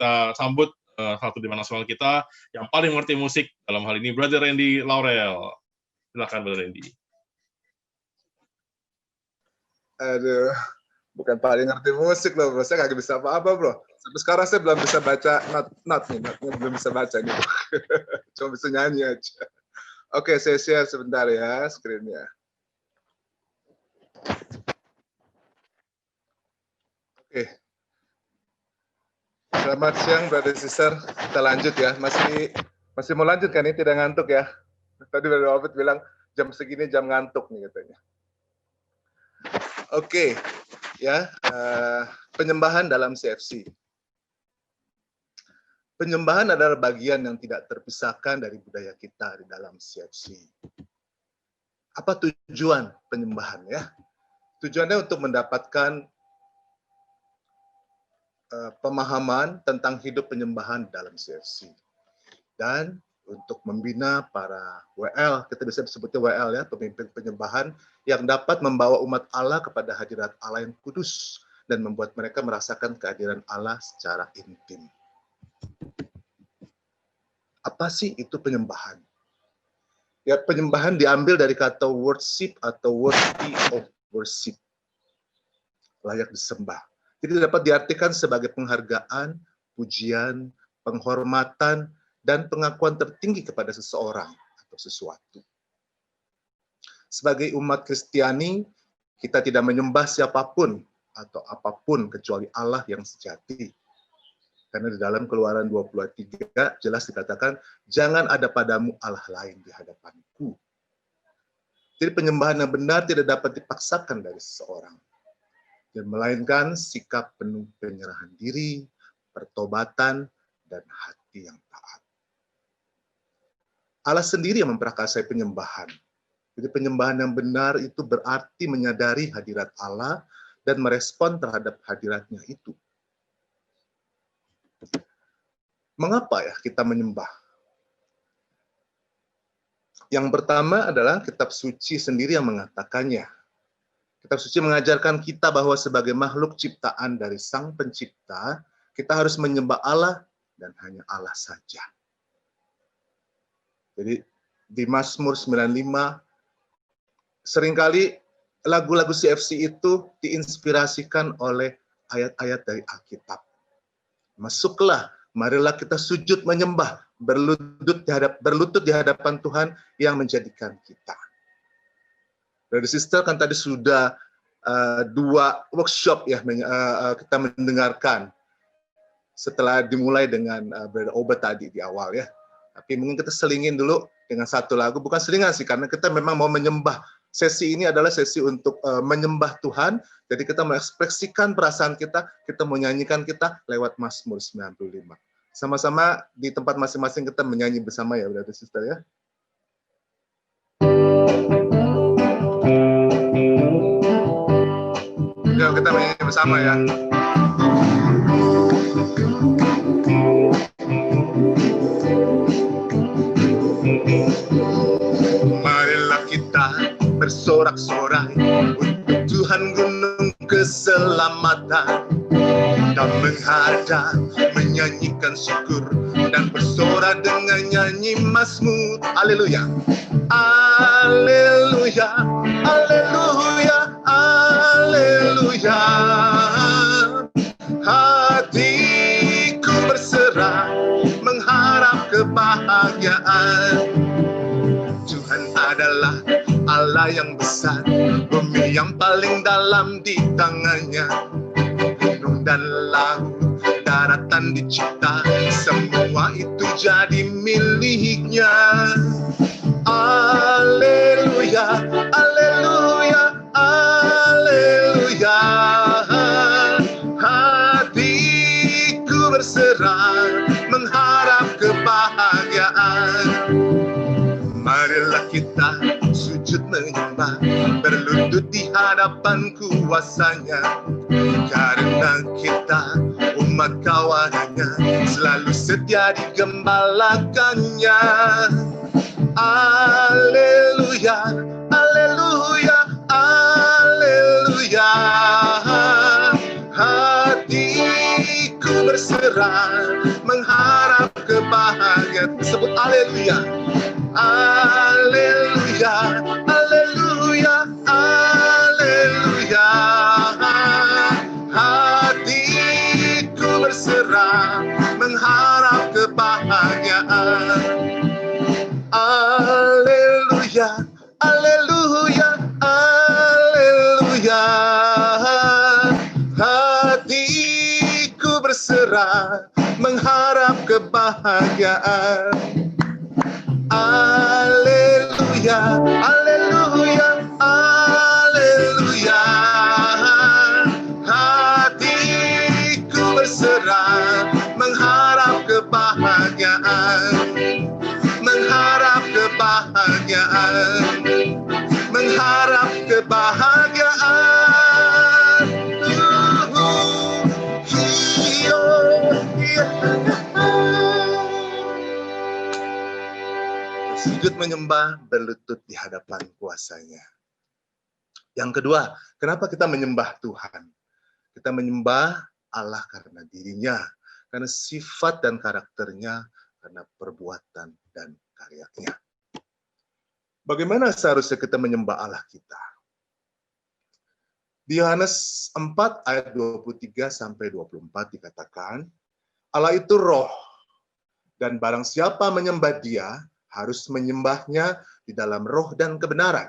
kita sambut satu tim nasional kita yang paling mengerti musik, dalam hal ini Brother Randy Laurel. Silakan Brother Randy. Aduh, bukan paling ngerti musik loh, bro. Saya nggak bisa apa-apa, bro. Sampai sekarang saya belum bisa baca notnya belum bisa baca nih. Cuma bisa nyanyi aja. Oke, saya share sebentar ya screen-nya. Oke. Selamat siang, brother sister. Kita lanjut ya. Masih mau lanjut kan ini? Tidak ngantuk ya? Tadi brother Ovid bilang jam segini jam ngantuk nih katanya. Oke, ya. Penyembahan dalam CFC. Penyembahan adalah bagian yang tidak terpisahkan dari budaya kita di dalam CFC. Apa tujuan penyembahan ya? Tujuannya untuk mendapatkan pemahaman tentang hidup penyembahan dalam CFC. Dan untuk membina para WL, kita bisa sebutnya WL ya, pemimpin penyembahan yang dapat membawa umat Allah kepada hadirat Allah yang kudus dan membuat mereka merasakan kehadiran Allah secara intim. Apa sih itu penyembahan? Ya, penyembahan diambil dari kata worship atau worthy of worship. Layak disembah. Jadi dapat diartikan sebagai penghargaan, pujian, penghormatan, dan pengakuan tertinggi kepada seseorang atau sesuatu. Sebagai umat Kristiani, kita tidak menyembah siapapun atau apapun kecuali Allah yang sejati. Karena di dalam Keluaran 23 jelas dikatakan, jangan ada padamu Allah lain di hadapanku. Jadi penyembahan yang benar tidak dapat dipaksakan dari seseorang. Dan melainkan sikap penuh penyerahan diri, pertobatan, dan hati yang taat. Allah sendiri yang memperakasai penyembahan. Jadi penyembahan yang benar itu berarti menyadari hadirat Allah dan merespon terhadap hadiratnya itu. Mengapa ya kita menyembah? Yang pertama adalah kitab suci sendiri yang mengatakannya. Kitab suci mengajarkan kita bahwa sebagai makhluk ciptaan dari Sang Pencipta, kita harus menyembah Allah dan hanya Allah saja. Jadi di Mazmur 95, seringkali lagu-lagu CFC itu diinspirasikan oleh ayat-ayat dari Alkitab. Masuklah, marilah kita sujud menyembah, berlutut di hadapan Tuhan yang menjadikan kita. Dari sister kan tadi sudah 2 workshop ya kita mendengarkan setelah dimulai dengan Brother Obed tadi di awal ya. Tapi mungkin kita selingin dulu dengan satu lagu, bukan selingan sih karena kita memang mau menyembah. Sesi ini adalah sesi untuk menyembah Tuhan. Jadi kita mengekspresikan perasaan kita mau nyanyikan kita lewat Mazmur 95. Sama-sama di tempat masing-masing kita menyanyi bersama ya, Brother Sister ya. Yuk kita menyanyi bersama ya. Marilah kita bersorak-sorai untuk Tuhan gunung keselamatan dan menghadap, menyanyikan syukur dan bersorak dengan nyanyi Mazmur. Haleluya. Haleluya. Haleluya. Haleluya. Hatiku berserah mengharap kebahagiaan. Tuhan adalah Allah yang besar, bumi yang paling dalam di tangannya. Gunung dan laut, daratan dicipta, semua itu jadi miliknya. Haleluya, haleluya, haleluya. Hatiku berserah mengharap kebahagiaan. Marilah kita sujud menyembah, berlutut di hadapan kuasa-Nya. Karena kita umat kawanannya, selalu setia digembalakannya. Haleluya, haleluya, haleluya. Hatiku berserah, mengharap kebahagiaan. Sebut haleluya. Haleluya, haleluya, haleluya. Hatiku berserah, mengharap kebahagiaan. Haleluya, haleluya, haleluya. Hatiku berserah, mengharap kebahagiaan. Haleluya, haleluya, haleluya. Hatiku berserah, mengharap kebahagiaan, mengharap kebahagiaan, mengharap kebahagiaan. Sujud menyembah, berlutut di hadapan kuasanya. Yang kedua, kenapa kita menyembah Tuhan? Kita menyembah Allah karena dirinya, karena sifat dan karakternya, karena perbuatan dan karyanya. Bagaimana seharusnya kita menyembah Allah kita? Di Yohanes 4 ayat 23-24 dikatakan, Allah itu roh, dan barang siapa menyembah Dia, harus menyembahnya di dalam roh dan kebenaran.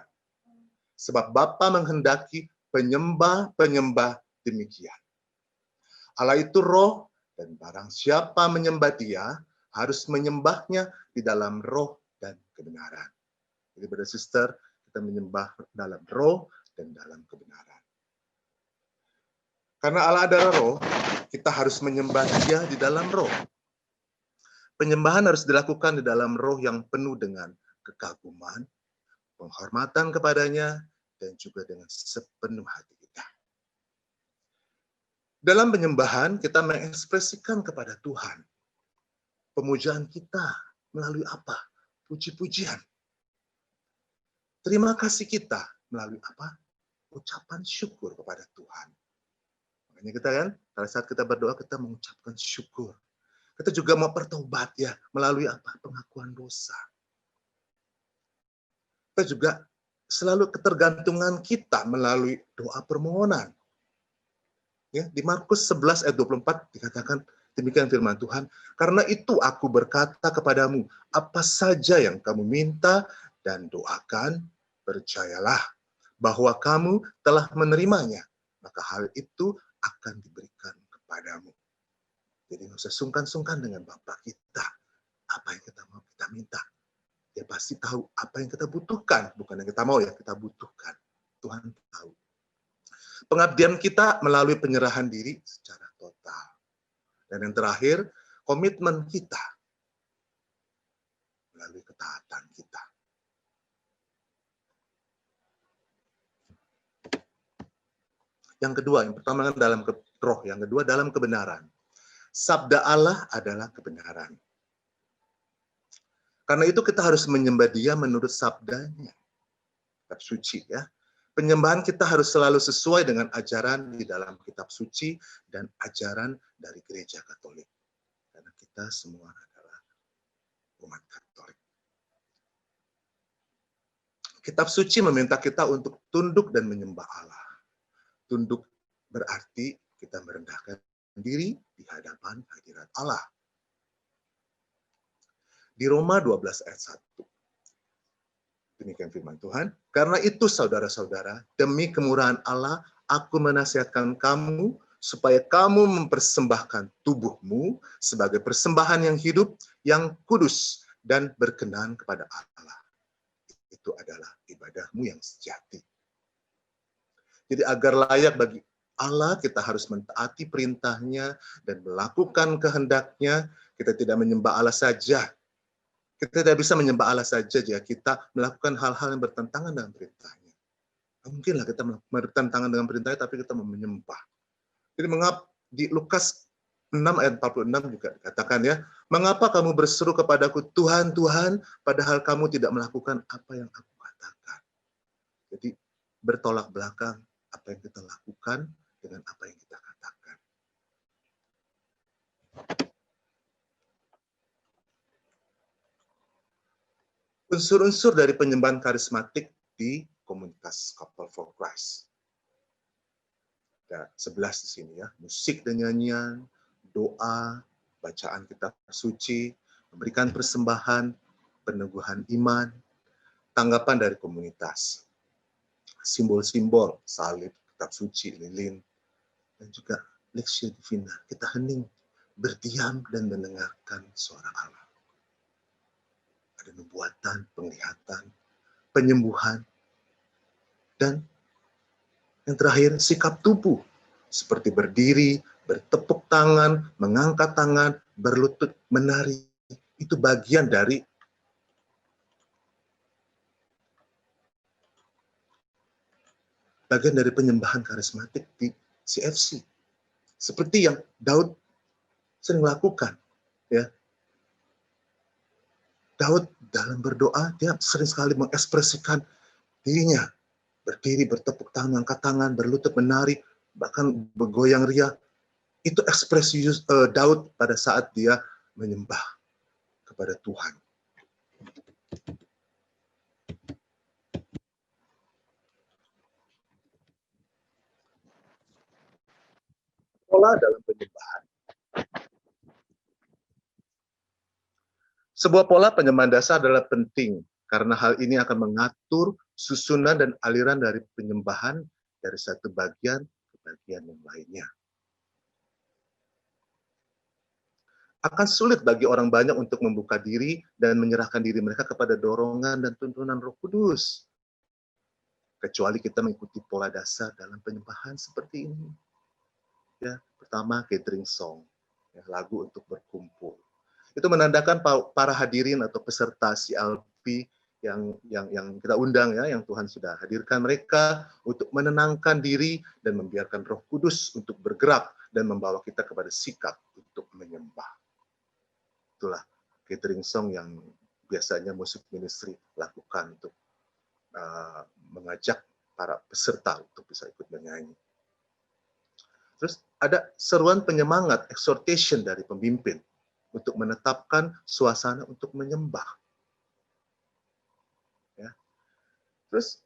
Sebab Bapa menghendaki penyembah-penyembah demikian. Allah itu roh, dan barang siapa menyembah Dia, harus menyembahnya di dalam roh dan kebenaran. Jadi, brother sister, kita menyembah dalam roh dan dalam kebenaran. Karena Allah adalah roh, kita harus menyembah Dia di dalam roh. Penyembahan harus dilakukan di dalam roh yang penuh dengan kekaguman, penghormatan kepadanya, dan juga dengan sepenuh hati kita. Dalam penyembahan, kita mengekspresikan kepada Tuhan pemujaan kita melalui apa? Puji-pujian. Terima kasih kita melalui apa? Ucapan syukur kepada Tuhan. Makanya kita kan, pada saat kita berdoa, kita mengucapkan syukur. Kita juga mau bertobat ya, melalui apa? Pengakuan dosa. Kita juga selalu ketergantungan kita melalui doa permohonan. Ya, di Markus 11 ayat 24 dikatakan demikian firman Tuhan, karena itu aku berkata kepadamu, apa saja yang kamu minta dan doakan, percayalah bahwa kamu telah menerimanya, maka hal itu akan diberikan kepadamu. Jadi nggak usah sungkan-sungkan dengan Bapa kita. Apa yang kita mau kita minta. Dia pasti tahu apa yang kita butuhkan. Bukan yang kita mau ya, kita butuhkan. Tuhan tahu. Pengabdian kita melalui penyerahan diri secara total. Dan yang terakhir, komitmen kita melalui ketaatan kita. Yang kedua, yang pertama dalam roh, yang kedua dalam kebenaran. Sabda Allah adalah kebenaran. Karena itu kita harus menyembah Dia menurut sabdanya. Kitab suci ya. Penyembahan kita harus selalu sesuai dengan ajaran di dalam kitab suci dan ajaran dari gereja Katolik. Karena kita semua adalah umat Katolik. Kitab suci meminta kita untuk tunduk dan menyembah Allah. Tunduk berarti kita merendahkan diri di hadapan hadirat Allah. Di Roma 12 ayat 1. Demikian firman Tuhan. Karena itu saudara-saudara, demi kemurahan Allah, aku menasihatkan kamu supaya kamu mempersembahkan tubuhmu sebagai persembahan yang hidup, yang kudus, dan berkenan kepada Allah. Itu adalah ibadahmu yang sejati. Jadi agar layak bagi Allah, kita harus mentaati perintahnya dan melakukan kehendaknya. Kita tidak menyembah Allah saja. Kita tidak bisa menyembah Allah saja jika kita melakukan hal-hal yang bertentangan dengan perintahnya. Mungkinlah kita bertentangan dengan perintahnya, tapi kita mau menyembah. Jadi mengapa di Lukas 6 ayat 46 juga dikatakan ya, mengapa kamu berseru kepadaku, Tuhan, Tuhan, padahal kamu tidak melakukan apa yang aku katakan. Jadi bertolak belakang apa yang kita lakukan dengan apa yang kita katakan. Unsur-unsur dari penyembahan karismatik di komunitas Couple for Christ. Ada 11 di sini ya, musik dan nyanyian, doa, bacaan kitab suci, memberikan persembahan, peneguhan iman, tanggapan dari komunitas, simbol-simbol, salib, kitab suci, lilin, dan juga Lectio Divina. Kita hening, berdiam dan mendengarkan suara Allah. Ada nubuatan, penglihatan, penyembuhan, dan yang terakhir sikap tubuh, seperti berdiri, bertepuk tangan, mengangkat tangan, berlutut, menari. Itu bagian dari penyembahan karismatik di CFC. Seperti yang Daud sering lakukan, ya. Daud dalam berdoa, dia sering sekali mengekspresikan dirinya. Berdiri, bertepuk tangan, angkat tangan, berlutut, menari, bahkan bergoyang ria. Itu ekspresi Daud pada saat dia menyembah kepada Tuhan. Pola dalam penyembahan. Sebuah pola penyembahan dasar adalah penting, karena hal ini akan mengatur susunan dan aliran dari penyembahan dari satu bagian ke bagian yang lainnya. Akan sulit bagi orang banyak untuk membuka diri dan menyerahkan diri mereka kepada dorongan dan tuntunan Roh Kudus, kecuali kita mengikuti pola dasar dalam penyembahan seperti ini. Ya, pertama gathering song, ya, lagu untuk berkumpul. Itu menandakan para hadirin atau peserta CLP yang kita undang, ya, yang Tuhan sudah hadirkan mereka untuk menenangkan diri dan membiarkan Roh Kudus untuk bergerak dan membawa kita kepada sikap untuk menyembah. Itulah gathering song yang biasanya musik ministry lakukan untuk mengajak para peserta untuk bisa ikut menyanyi. Terus ada seruan penyemangat, exhortation dari pemimpin untuk menetapkan suasana untuk menyembah. Ya. Terus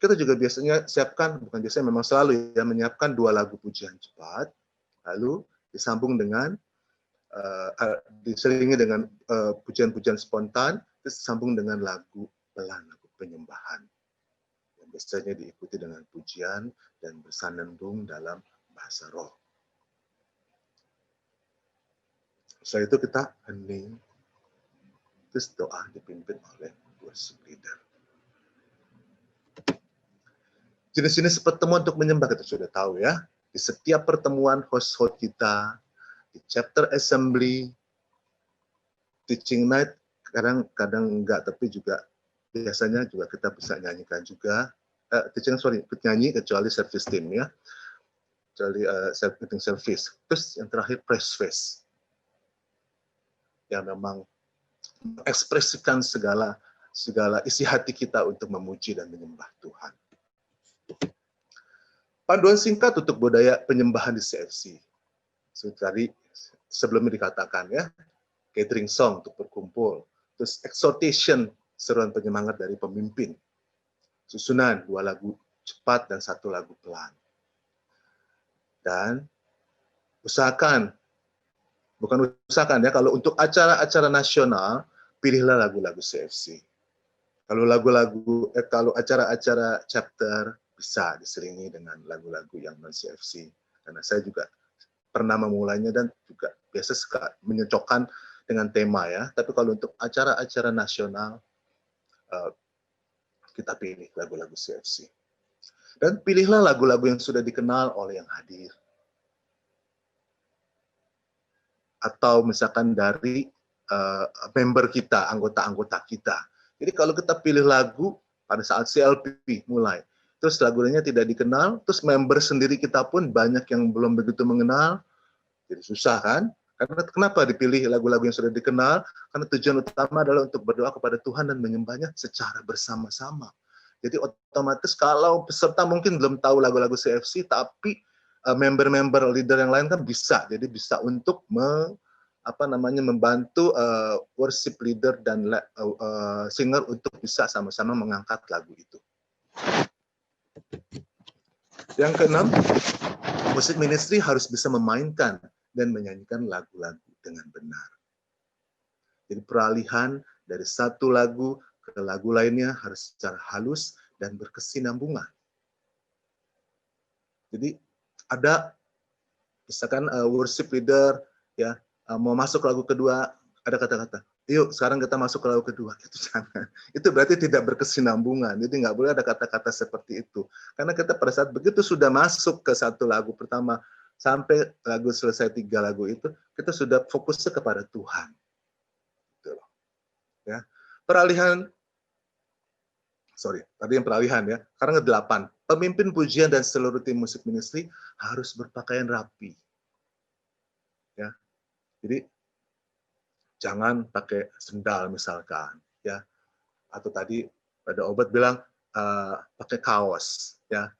kita juga biasanya siapkan, bukan biasanya, memang selalu ya, menyiapkan 2 lagu pujian cepat, lalu disambung dengan diselingi dengan pujian-pujian spontan, terus disambung dengan lagu pelan, lagu penyembahan. Yang biasanya diikuti dengan pujian dan bersanandung dalam bahasa roh. Setelah itu kita hening, terus doa dipimpin oleh worship leader. Jenis-jenis pertemuan untuk menyembah kita sudah tahu ya. Di setiap pertemuan host-host kita, di chapter assembly, teaching night, kadang enggak, tapi juga biasanya juga kita bisa nyanyikan juga. Ikut nyanyi kecuali service team ya. Kecuali meeting service. Terus yang terakhir praise fest. Yang memang mengekspresikan segala isi hati kita untuk memuji dan menyembah Tuhan. Panduan singkat untuk budaya penyembahan di CFC. Tadi sebelumnya dikatakan ya, gathering song untuk berkumpul, terus exhortation, seruan penyemangat dari pemimpin, susunan 2 lagu cepat dan 1 lagu pelan. Dan kalau untuk acara-acara nasional, pilihlah lagu-lagu CFC. Kalau acara-acara chapter, bisa diselingi dengan lagu-lagu yang non-CFC. Karena saya juga pernah memulainya dan juga biasa suka menyocokkan dengan tema ya. Tapi kalau untuk acara-acara nasional, kita pilih lagu-lagu CFC. Dan pilihlah lagu-lagu yang sudah dikenal oleh yang hadir. Atau misalkan dari member kita, anggota-anggota kita. Jadi kalau kita pilih lagu pada saat CLP mulai, terus lagunya tidak dikenal, terus member sendiri kita pun banyak yang belum begitu mengenal, jadi susah kan? Karena kenapa dipilih lagu-lagu yang sudah dikenal? Karena tujuan utama adalah untuk berdoa kepada Tuhan dan menyembahnya secara bersama-sama. Jadi otomatis kalau peserta mungkin belum tahu lagu-lagu CFC, tapi member-member leader yang lain kan bisa, jadi bisa untuk membantu worship leader dan singer untuk bisa sama-sama mengangkat lagu itu. Yang keenam, musik ministry harus bisa memainkan dan menyanyikan lagu-lagu dengan benar. Jadi peralihan dari satu lagu ke lagu lainnya harus secara halus dan berkesinambungan. Jadi ada misalkan worship leader ya mau masuk lagu kedua, ada kata-kata, yuk sekarang kita masuk ke lagu kedua. Itu jangan. Itu berarti tidak berkesinambungan. Jadi nggak boleh ada kata-kata seperti itu. Karena kita pada saat begitu sudah masuk ke satu lagu pertama, sampai lagu selesai 3 lagu itu, kita sudah fokusnya kepada Tuhan. Gitu loh. Ya. Peralihan, tadi yang peralihan ya. Sekarang ke-8. Pemimpin pujian dan seluruh tim musik ministry harus berpakaian rapi. Ya. Jadi jangan pakai sendal misalkan, ya. Atau tadi ada obat bilang pakai kaos, ya.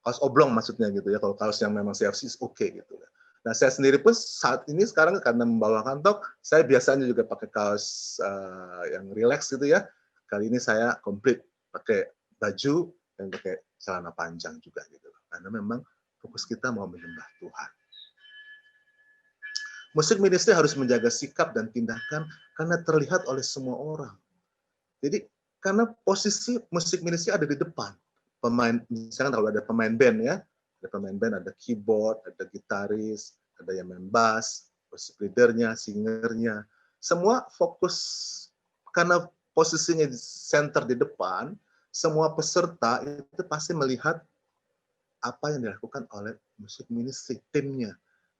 Kaos oblong maksudnya gitu ya. Kalau kaos yang memang CFC oke gitu. Nah, saya sendiri pun saat ini sekarang karena membawa kantong, saya biasanya juga pakai kaos yang relax gitu ya. Kali ini saya komplit pakai baju dan pakai celana panjang juga gitu. Karena memang fokus kita mau menyembah Tuhan. Musik ministry harus menjaga sikap dan tindakan karena terlihat oleh semua orang. Jadi karena posisi musik ministry ada di depan. Pemain, misalkan kalau ada pemain band ya, ada pemain band, ada keyboard, ada gitaris, ada yang main bass, worship leadernya, singernya, semua fokus karena posisinya di center di depan. Semua peserta itu pasti melihat apa yang dilakukan oleh musik ministry, timnya.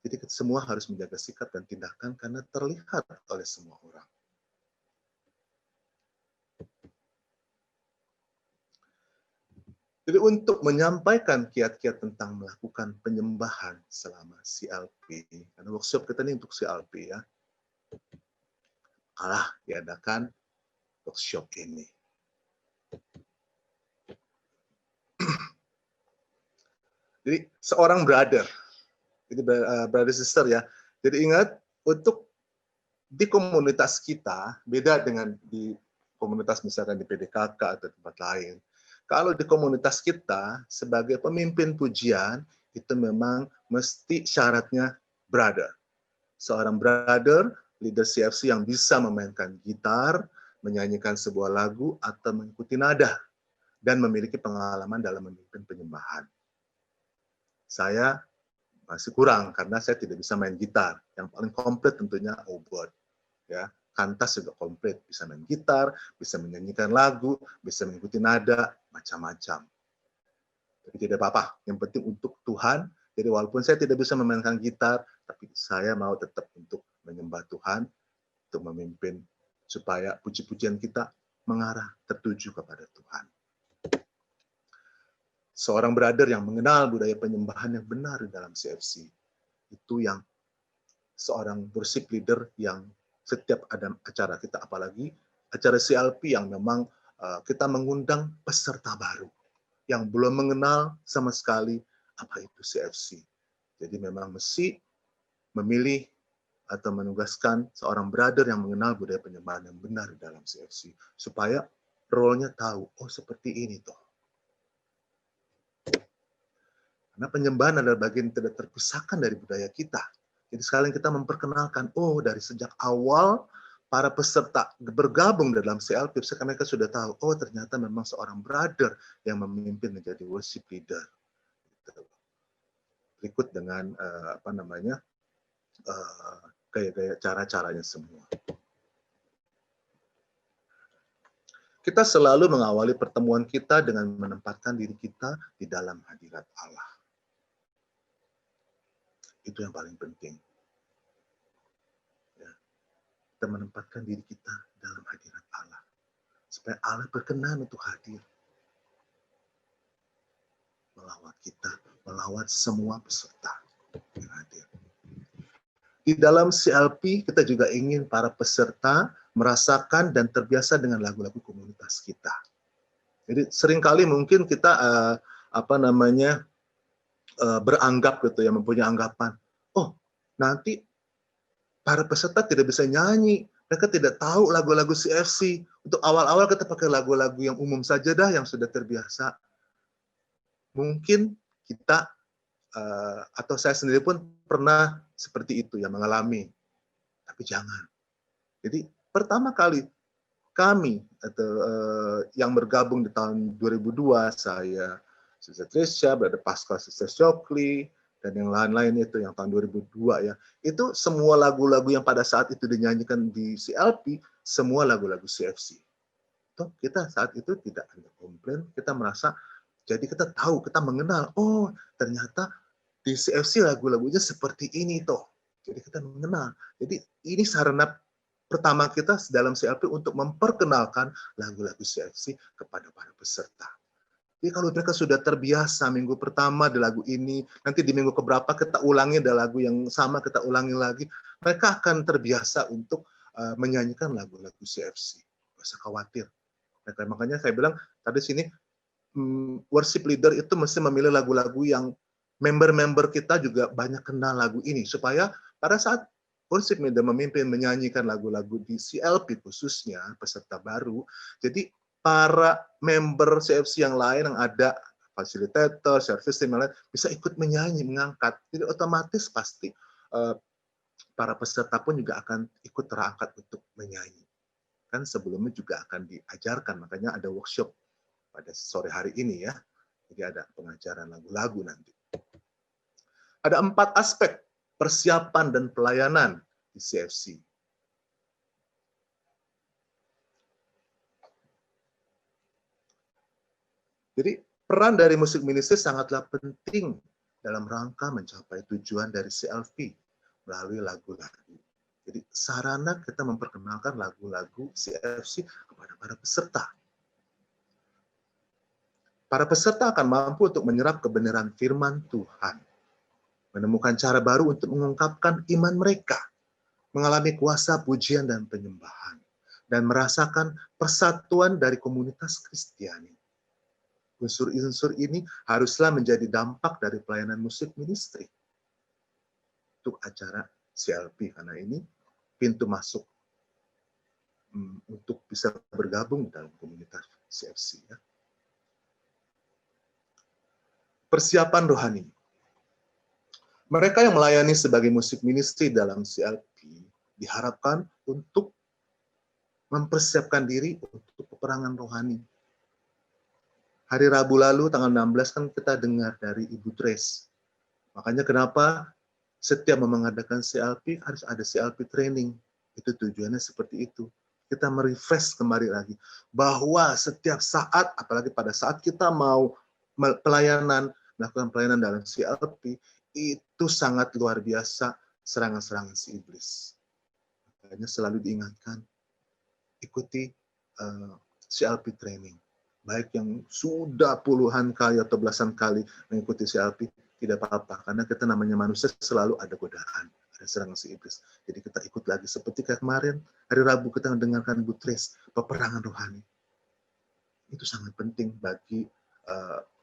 Jadi semua harus menjaga sikap dan tindakan karena terlihat oleh semua orang. Jadi untuk menyampaikan kiat-kiat tentang melakukan penyembahan selama CLP, karena workshop kita ini untuk CLP ya, kalah diadakan workshop ini. Jadi seorang brother, jadi brother sister ya. Jadi ingat untuk di komunitas kita beda dengan di komunitas misalkan di PDKK atau tempat lain. Kalau di komunitas kita sebagai pemimpin pujian itu memang mesti syaratnya brother. Seorang brother leader CFC yang bisa memainkan gitar, menyanyikan sebuah lagu atau mengikuti nada dan memiliki pengalaman dalam memimpin penyembahan. Saya masih kurang karena saya tidak bisa main gitar. Yang paling komplit tentunya Obot. Ya, Kantas juga komplit, bisa main gitar, bisa menyanyikan lagu, bisa mengikuti nada, macam-macam. Tapi tidak apa-apa, yang penting untuk Tuhan. Jadi walaupun saya tidak bisa memainkan gitar, tapi saya mau tetap untuk menyembah Tuhan, untuk memimpin supaya puji-pujian kita mengarah tertuju kepada Tuhan. Seorang brother yang mengenal budaya penyembahan yang benar di dalam CFC, itu yang seorang worship leader yang setiap ada acara kita, apalagi acara CLP yang memang kita mengundang peserta baru yang belum mengenal sama sekali apa itu CFC. Jadi memang mesti memilih atau menugaskan seorang brother yang mengenal budaya penyembahan yang benar di dalam CFC supaya role-nya tahu, oh seperti ini toh. Karena penyembahan adalah bagian tidak terpisahkan dari budaya kita. Jadi sekalian kita memperkenalkan, oh dari sejak awal para peserta bergabung dalam CLP, mereka sudah tahu, oh ternyata memang seorang brother yang memimpin menjadi worship leader. Berikut dengan gaya-gaya cara-caranya semua. Kita selalu mengawali pertemuan kita dengan menempatkan diri kita di dalam hadirat Allah. Itu yang paling penting. Ya. Kita menempatkan diri kita dalam hadirat Allah. Supaya Allah berkenan untuk hadir. Melawat kita, melawat semua peserta yang hadir. Di dalam CLP, kita juga ingin para peserta merasakan dan terbiasa dengan lagu-lagu komunitas kita. Jadi seringkali mungkin kita beranggap gitu ya, mempunyai anggapan, oh nanti para peserta tidak bisa nyanyi, mereka tidak tahu lagu-lagu CFC. Untuk awal-awal kita pakai lagu-lagu yang umum saja dah, yang sudah terbiasa. Mungkin kita atau saya sendiri pun pernah seperti itu ya, mengalami. Tapi jangan. Jadi pertama kali kami atau yang bergabung di tahun 2002, saya, Sister Trisha, Brother Pascal, Sister Shockley, dan yang lain-lain itu yang tahun 2002 ya. Itu semua lagu-lagu yang pada saat itu dinyanyikan di CLP, semua lagu-lagu CFC. Toh kita saat itu tidak ada komplain, kita merasa, jadi kita tahu, kita mengenal, oh ternyata di CFC lagu-lagunya seperti ini toh. Jadi kita mengenal. Jadi ini sarana pertama kita dalam CLP untuk memperkenalkan lagu-lagu CFC kepada para peserta. Jadi kalau mereka sudah terbiasa minggu pertama di lagu ini, nanti di minggu keberapa kita ulangi ada lagu yang sama, kita ulangi lagi, mereka akan terbiasa untuk menyanyikan lagu-lagu CFC. Gak usah khawatir. Makanya saya bilang tadi sini, worship leader itu mesti memilih lagu-lagu yang member-member kita juga banyak kenal lagu ini, supaya pada saat worship leader memimpin menyanyikan lagu-lagu di CLP khususnya, peserta baru, jadi para member CFC yang lain yang ada, fasilitator, service team yang lain, bisa ikut menyanyi, mengangkat. Jadi otomatis pasti para peserta pun juga akan ikut terangkat untuk menyanyi. Kan sebelumnya juga akan diajarkan, makanya ada workshop pada sore hari ini ya. Jadi ada pengajaran lagu-lagu nanti. Ada 4 aspek persiapan dan pelayanan di CFC. Jadi peran dari musik ministry sangatlah penting dalam rangka mencapai tujuan dari CLP melalui lagu-lagu. Jadi sarana kita memperkenalkan lagu-lagu CFC kepada para peserta. Para peserta akan mampu untuk menyerap kebenaran firman Tuhan, menemukan cara baru untuk mengungkapkan iman mereka, mengalami kuasa pujian dan penyembahan, dan merasakan persatuan dari komunitas Kristiani. Unsur-unsur ini haruslah menjadi dampak dari pelayanan musik ministry untuk acara CLP, karena ini pintu masuk untuk bisa bergabung dalam komunitas CFC. Ya. Persiapan rohani. Mereka yang melayani sebagai musik ministry dalam CLP diharapkan untuk mempersiapkan diri untuk peperangan rohani. Hari Rabu lalu, tanggal 16, kan kita dengar dari Ibu Trace. Makanya kenapa setiap mengadakan CLP, harus ada CLP training. Itu tujuannya seperti itu. Kita merefresh kembali lagi. Bahwa setiap saat, apalagi pada saat kita mau melakukan pelayanan dalam CLP, itu sangat luar biasa serangan-serangan si iblis. Makanya selalu diingatkan, ikuti CLP training. Baik yang sudah puluhan kali atau belasan kali mengikuti CLP, tidak apa-apa. Karena kita namanya manusia selalu ada godaan, ada serangan si iblis. Jadi kita ikut lagi. Seperti kayak kemarin, hari Rabu kita mendengarkan Bu Trace, peperangan rohani. Itu sangat penting bagi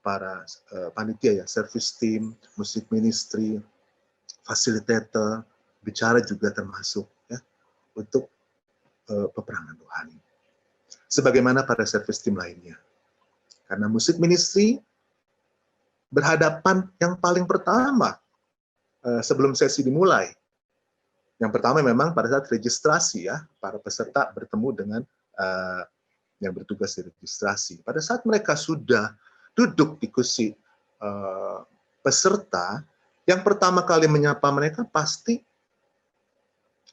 para panitia ya, service team, musik ministry, fasilitator, bicara juga termasuk ya, untuk peperangan rohani. Sebagaimana pada service team lainnya. Karena musik ministry berhadapan yang paling pertama sebelum sesi dimulai. Yang pertama memang pada saat registrasi ya, para peserta bertemu dengan yang bertugas di registrasi. Pada saat mereka sudah duduk di kursi peserta, yang pertama kali menyapa mereka pasti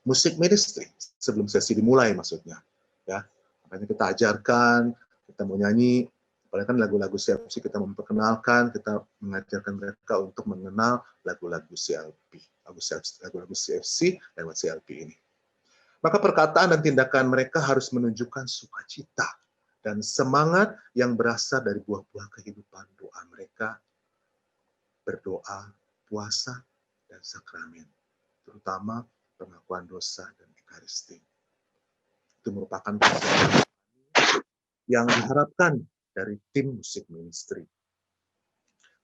musik ministry sebelum sesi dimulai maksudnya. Ya, makanya kita ajarkan, kita mau nyanyi, apalagi kan lagu-lagu CLP kita memperkenalkan, kita mengajarkan mereka untuk mengenal lagu-lagu CLP, lagu-lagu CFC lewat CLP ini. Maka perkataan dan tindakan mereka harus menunjukkan sukacita dan semangat yang berasal dari buah-buah kehidupan doa mereka, berdoa, puasa, dan sakramen, terutama pengakuan dosa dan Ekaristi. Itu merupakan persiapan yang diharapkan dari tim musik ministry.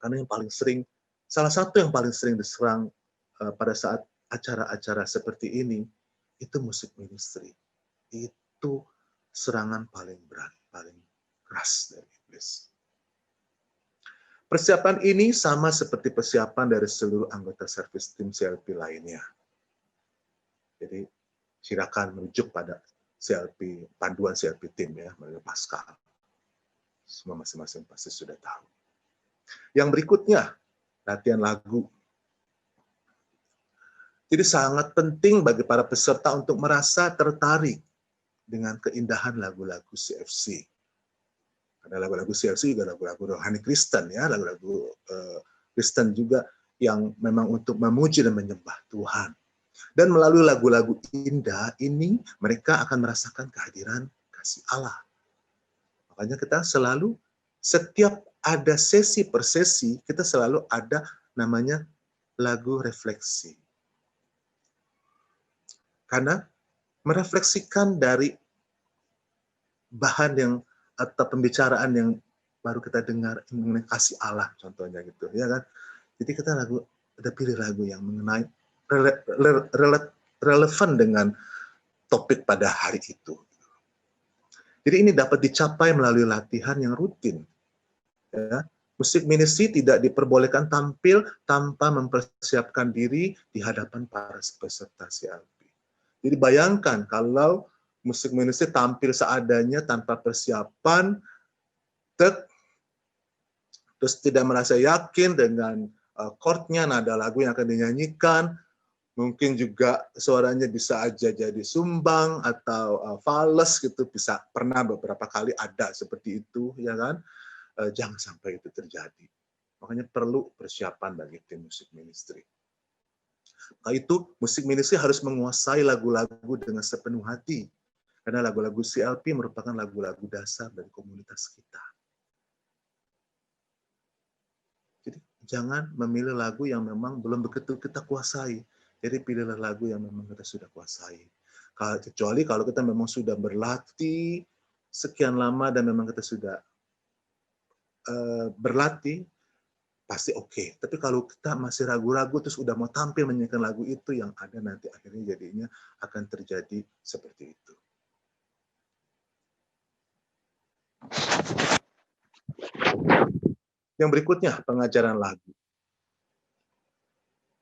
Karena yang paling sering salah satu yang paling sering diserang pada saat acara-acara seperti ini, itu musik ministry. Itu serangan paling berat, paling keras dari iblis. Persiapan ini sama seperti persiapan dari seluruh anggota service tim CLP lainnya. Jadi silakan merujuk pada CLP, panduan CLP tim ya, melalui Pascal. Semua masing-masing pasti sudah tahu. Yang berikutnya, latihan lagu. Jadi sangat penting bagi para peserta untuk merasa tertarik dengan keindahan lagu-lagu CFC. Ada lagu-lagu CFC juga lagu-lagu rohani Kristen ya, lagu-lagu Kristen juga yang memang untuk memuji dan menyembah Tuhan. Dan melalui lagu-lagu indah ini mereka akan merasakan kehadiran kasih Allah. Makanya kita selalu setiap ada sesi per sesi kita selalu ada namanya lagu refleksi. Karena merefleksikan dari bahan yang atau pembicaraan yang baru kita dengar mengenai kasih Allah contohnya gitu ya kan. Jadi kita ada pilih lagu yang mengenai relevan dengan topik pada hari itu. Jadi ini dapat dicapai melalui latihan yang rutin. Ya. Musik ministry tidak diperbolehkan tampil tanpa mempersiapkan diri di hadapan para peserta CLP. Jadi bayangkan kalau musik ministry tampil seadanya tanpa persiapan, terus tidak merasa yakin dengan chordnya, nada lagu yang akan dinyanyikan, mungkin juga suaranya bisa aja jadi sumbang atau fals gitu, bisa pernah beberapa kali ada seperti itu, ya kan? Jangan sampai itu terjadi. Makanya perlu persiapan bagi tim musik ministry. Nah itu musik ministry harus menguasai lagu-lagu dengan sepenuh hati. Karena lagu-lagu CLP merupakan lagu-lagu dasar dari komunitas kita. Jadi jangan memilih lagu yang memang belum begitu kita kuasai. Jadi pilihlah lagu yang memang kita sudah kuasai. Kecuali kalau kita memang sudah berlatih sekian lama dan memang kita sudah berlatih, pasti oke. Tapi kalau kita masih ragu-ragu terus udah mau tampil menyanyikan lagu itu, yang ada nanti akhirnya jadinya akan terjadi seperti itu. Yang berikutnya, pengajaran lagu.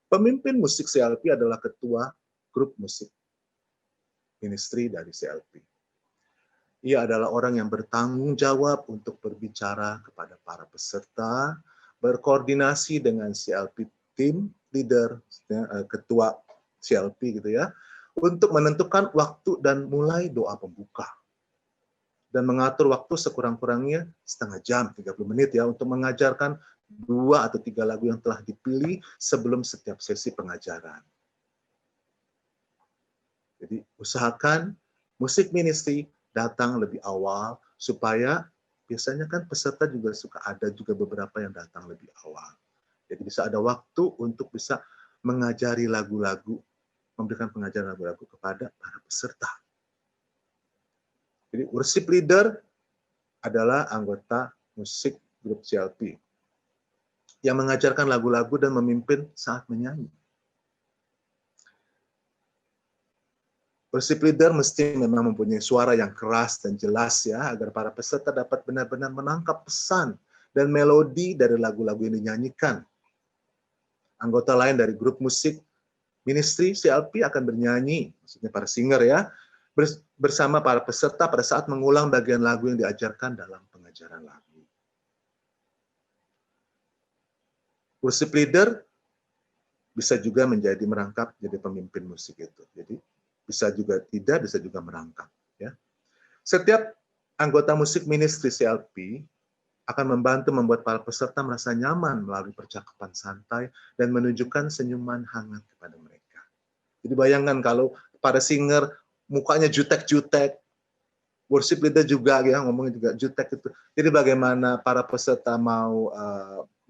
Pemimpin musik CLP adalah ketua grup musik ministry dari CLP. Ia adalah orang yang bertanggung jawab untuk berbicara kepada para peserta, berkoordinasi dengan CLP tim leader, ketua CLP gitu ya, untuk menentukan waktu dan mulai doa pembuka. Dan mengatur waktu sekurang-kurangnya setengah jam, 30 menit ya, untuk mengajarkan 2 atau 3 lagu yang telah dipilih sebelum setiap sesi pengajaran. Jadi usahakan musik ministry datang lebih awal, supaya biasanya kan peserta juga suka ada juga beberapa yang datang lebih awal. Jadi bisa ada waktu untuk bisa mengajari lagu-lagu, memberikan pengajaran lagu-lagu kepada para peserta. Jadi worship leader adalah anggota musik grup CLP yang mengajarkan lagu-lagu dan memimpin saat menyanyi. Worship leader mesti memang mempunyai suara yang keras dan jelas ya, agar para peserta dapat benar-benar menangkap pesan dan melodi dari lagu-lagu yang dinyanyikan. Anggota lain dari grup musik ministry CLP akan bernyanyi, maksudnya para singer ya, bersama para peserta pada saat mengulang bagian lagu yang diajarkan dalam pengajaran lagu. Worship leader bisa juga menjadi merangkap jadi pemimpin musik itu. Jadi bisa juga tidak, bisa juga merangkap. Ya. Setiap anggota musik ministry CLP akan membantu membuat para peserta merasa nyaman melalui percakapan santai dan menunjukkan senyuman hangat kepada mereka. Jadi bayangkan kalau para singer mukanya jutek-jutek, worship leader juga ya ngomongnya juga jutek itu. Jadi bagaimana para peserta mau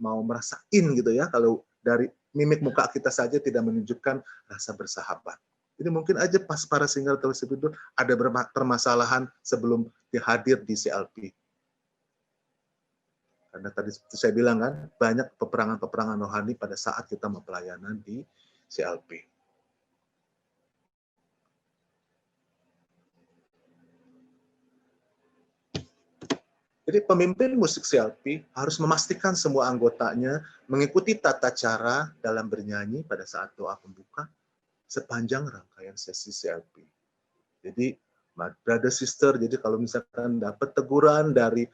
merasain gitu ya kalau dari mimik muka kita saja tidak menunjukkan rasa bersahabat. Jadi mungkin aja pas para singer atau worship leader ada permasalahan sebelum hadir di CLP. Karena tadi seperti saya bilang kan, banyak peperangan-peperangan rohani pada saat kita mempelayanan di CLP. Jadi pemimpin musik CLP harus memastikan semua anggotanya mengikuti tata cara dalam bernyanyi pada saat doa pembuka sepanjang rangkaian sesi CLP. Jadi, brother sister, jadi kalau misalkan dapat teguran dari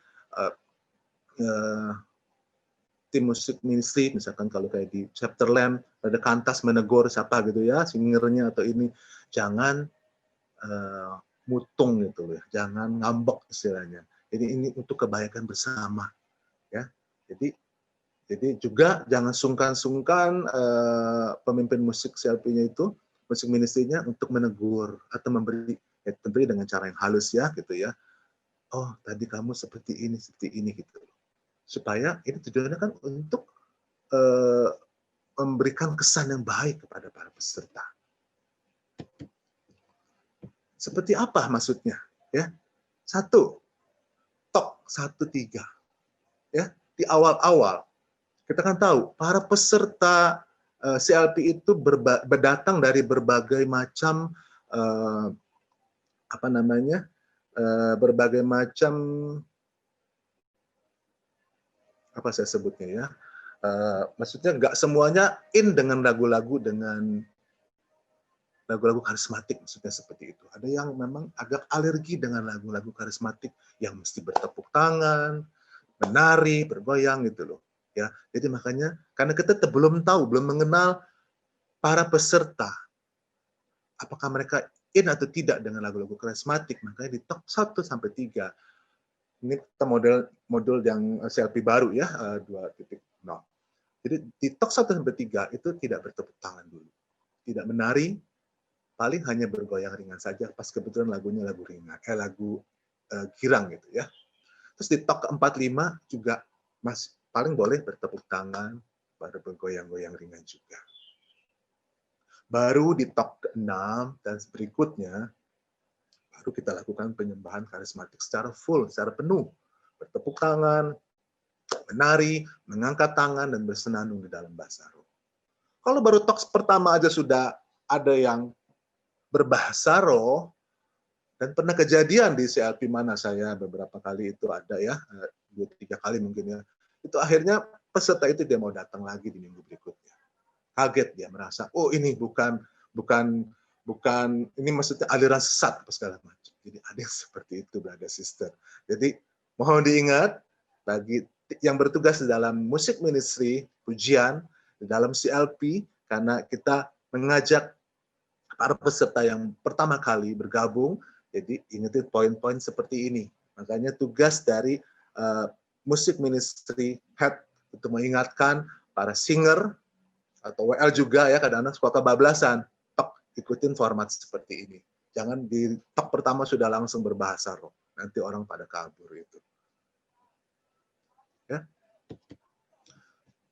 tim musik ministry, misalkan kalau kayak di Chapterland, ada kantas menegur siapa gitu ya, singernya atau ini, jangan mutung gitu ya, jangan ngambek istilahnya. Jadi ini untuk kebaikan bersama, ya. Jadi juga jangan sungkan-sungkan pemimpin musik CLP-nya itu, musik ministry-nya untuk menegur atau memberi, ya tentunya dengan cara yang halus ya, gitu ya. Oh, tadi kamu seperti ini gitu. Supaya ini tujuannya kan untuk memberikan kesan yang baik kepada para peserta. Seperti apa maksudnya? Ya, 1, TOK 1-3. Ya, di awal-awal kita kan tahu para peserta CLP itu berdatang dari berbagai macam berbagai macam apa saya sebutnya ya. Maksudnya nggak semuanya dengan lagu-lagu karismatik, maksudnya seperti itu. Ada yang memang agak alergi dengan lagu-lagu karismatik yang mesti bertepuk tangan, menari, bergoyang gitu loh. Ya, jadi makanya karena kita belum tahu, belum mengenal para peserta, apakah mereka in atau tidak dengan lagu-lagu karismatik, makanya di top 1-3. Ini kita model yang CLP baru ya, 2.0. Jadi di top 1-3 itu tidak bertepuk tangan dulu, tidak menari, paling hanya bergoyang ringan saja pas kebetulan lagunya lagu ringan, lagu girang gitu ya. Terus di talk ke-4-5 juga paling boleh bertepuk tangan, baru bergoyang-goyang ringan juga. Baru di talk ke-6 dan berikutnya baru kita lakukan penyembahan karismatik secara full, secara penuh, bertepuk tangan, menari, mengangkat tangan dan bersenandung di dalam bahasa roh. Kalau baru talk pertama aja sudah ada yang berbahasa roh, dan pernah kejadian di CLP mana saya beberapa kali itu ada ya, 2-3 kali mungkin ya, itu akhirnya peserta itu dia mau datang lagi di minggu berikutnya. Kaget dia merasa, oh ini bukan ini maksudnya aliran sesat apa segala macam. Jadi ada yang seperti itu, brother sister. Jadi mohon diingat bagi yang bertugas di dalam musik ministry, pujian, di dalam CLP, karena kita mengajak para peserta yang pertama kali bergabung, jadi ingetin poin-poin seperti ini. Makanya tugas dari musik ministry head untuk mengingatkan para singer atau WL juga ya, kadang-kadang suka kebablasan. Tok, ikutin format seperti ini. Jangan di tok pertama sudah langsung berbahasa roh. Nanti orang pada kabur itu. Ya.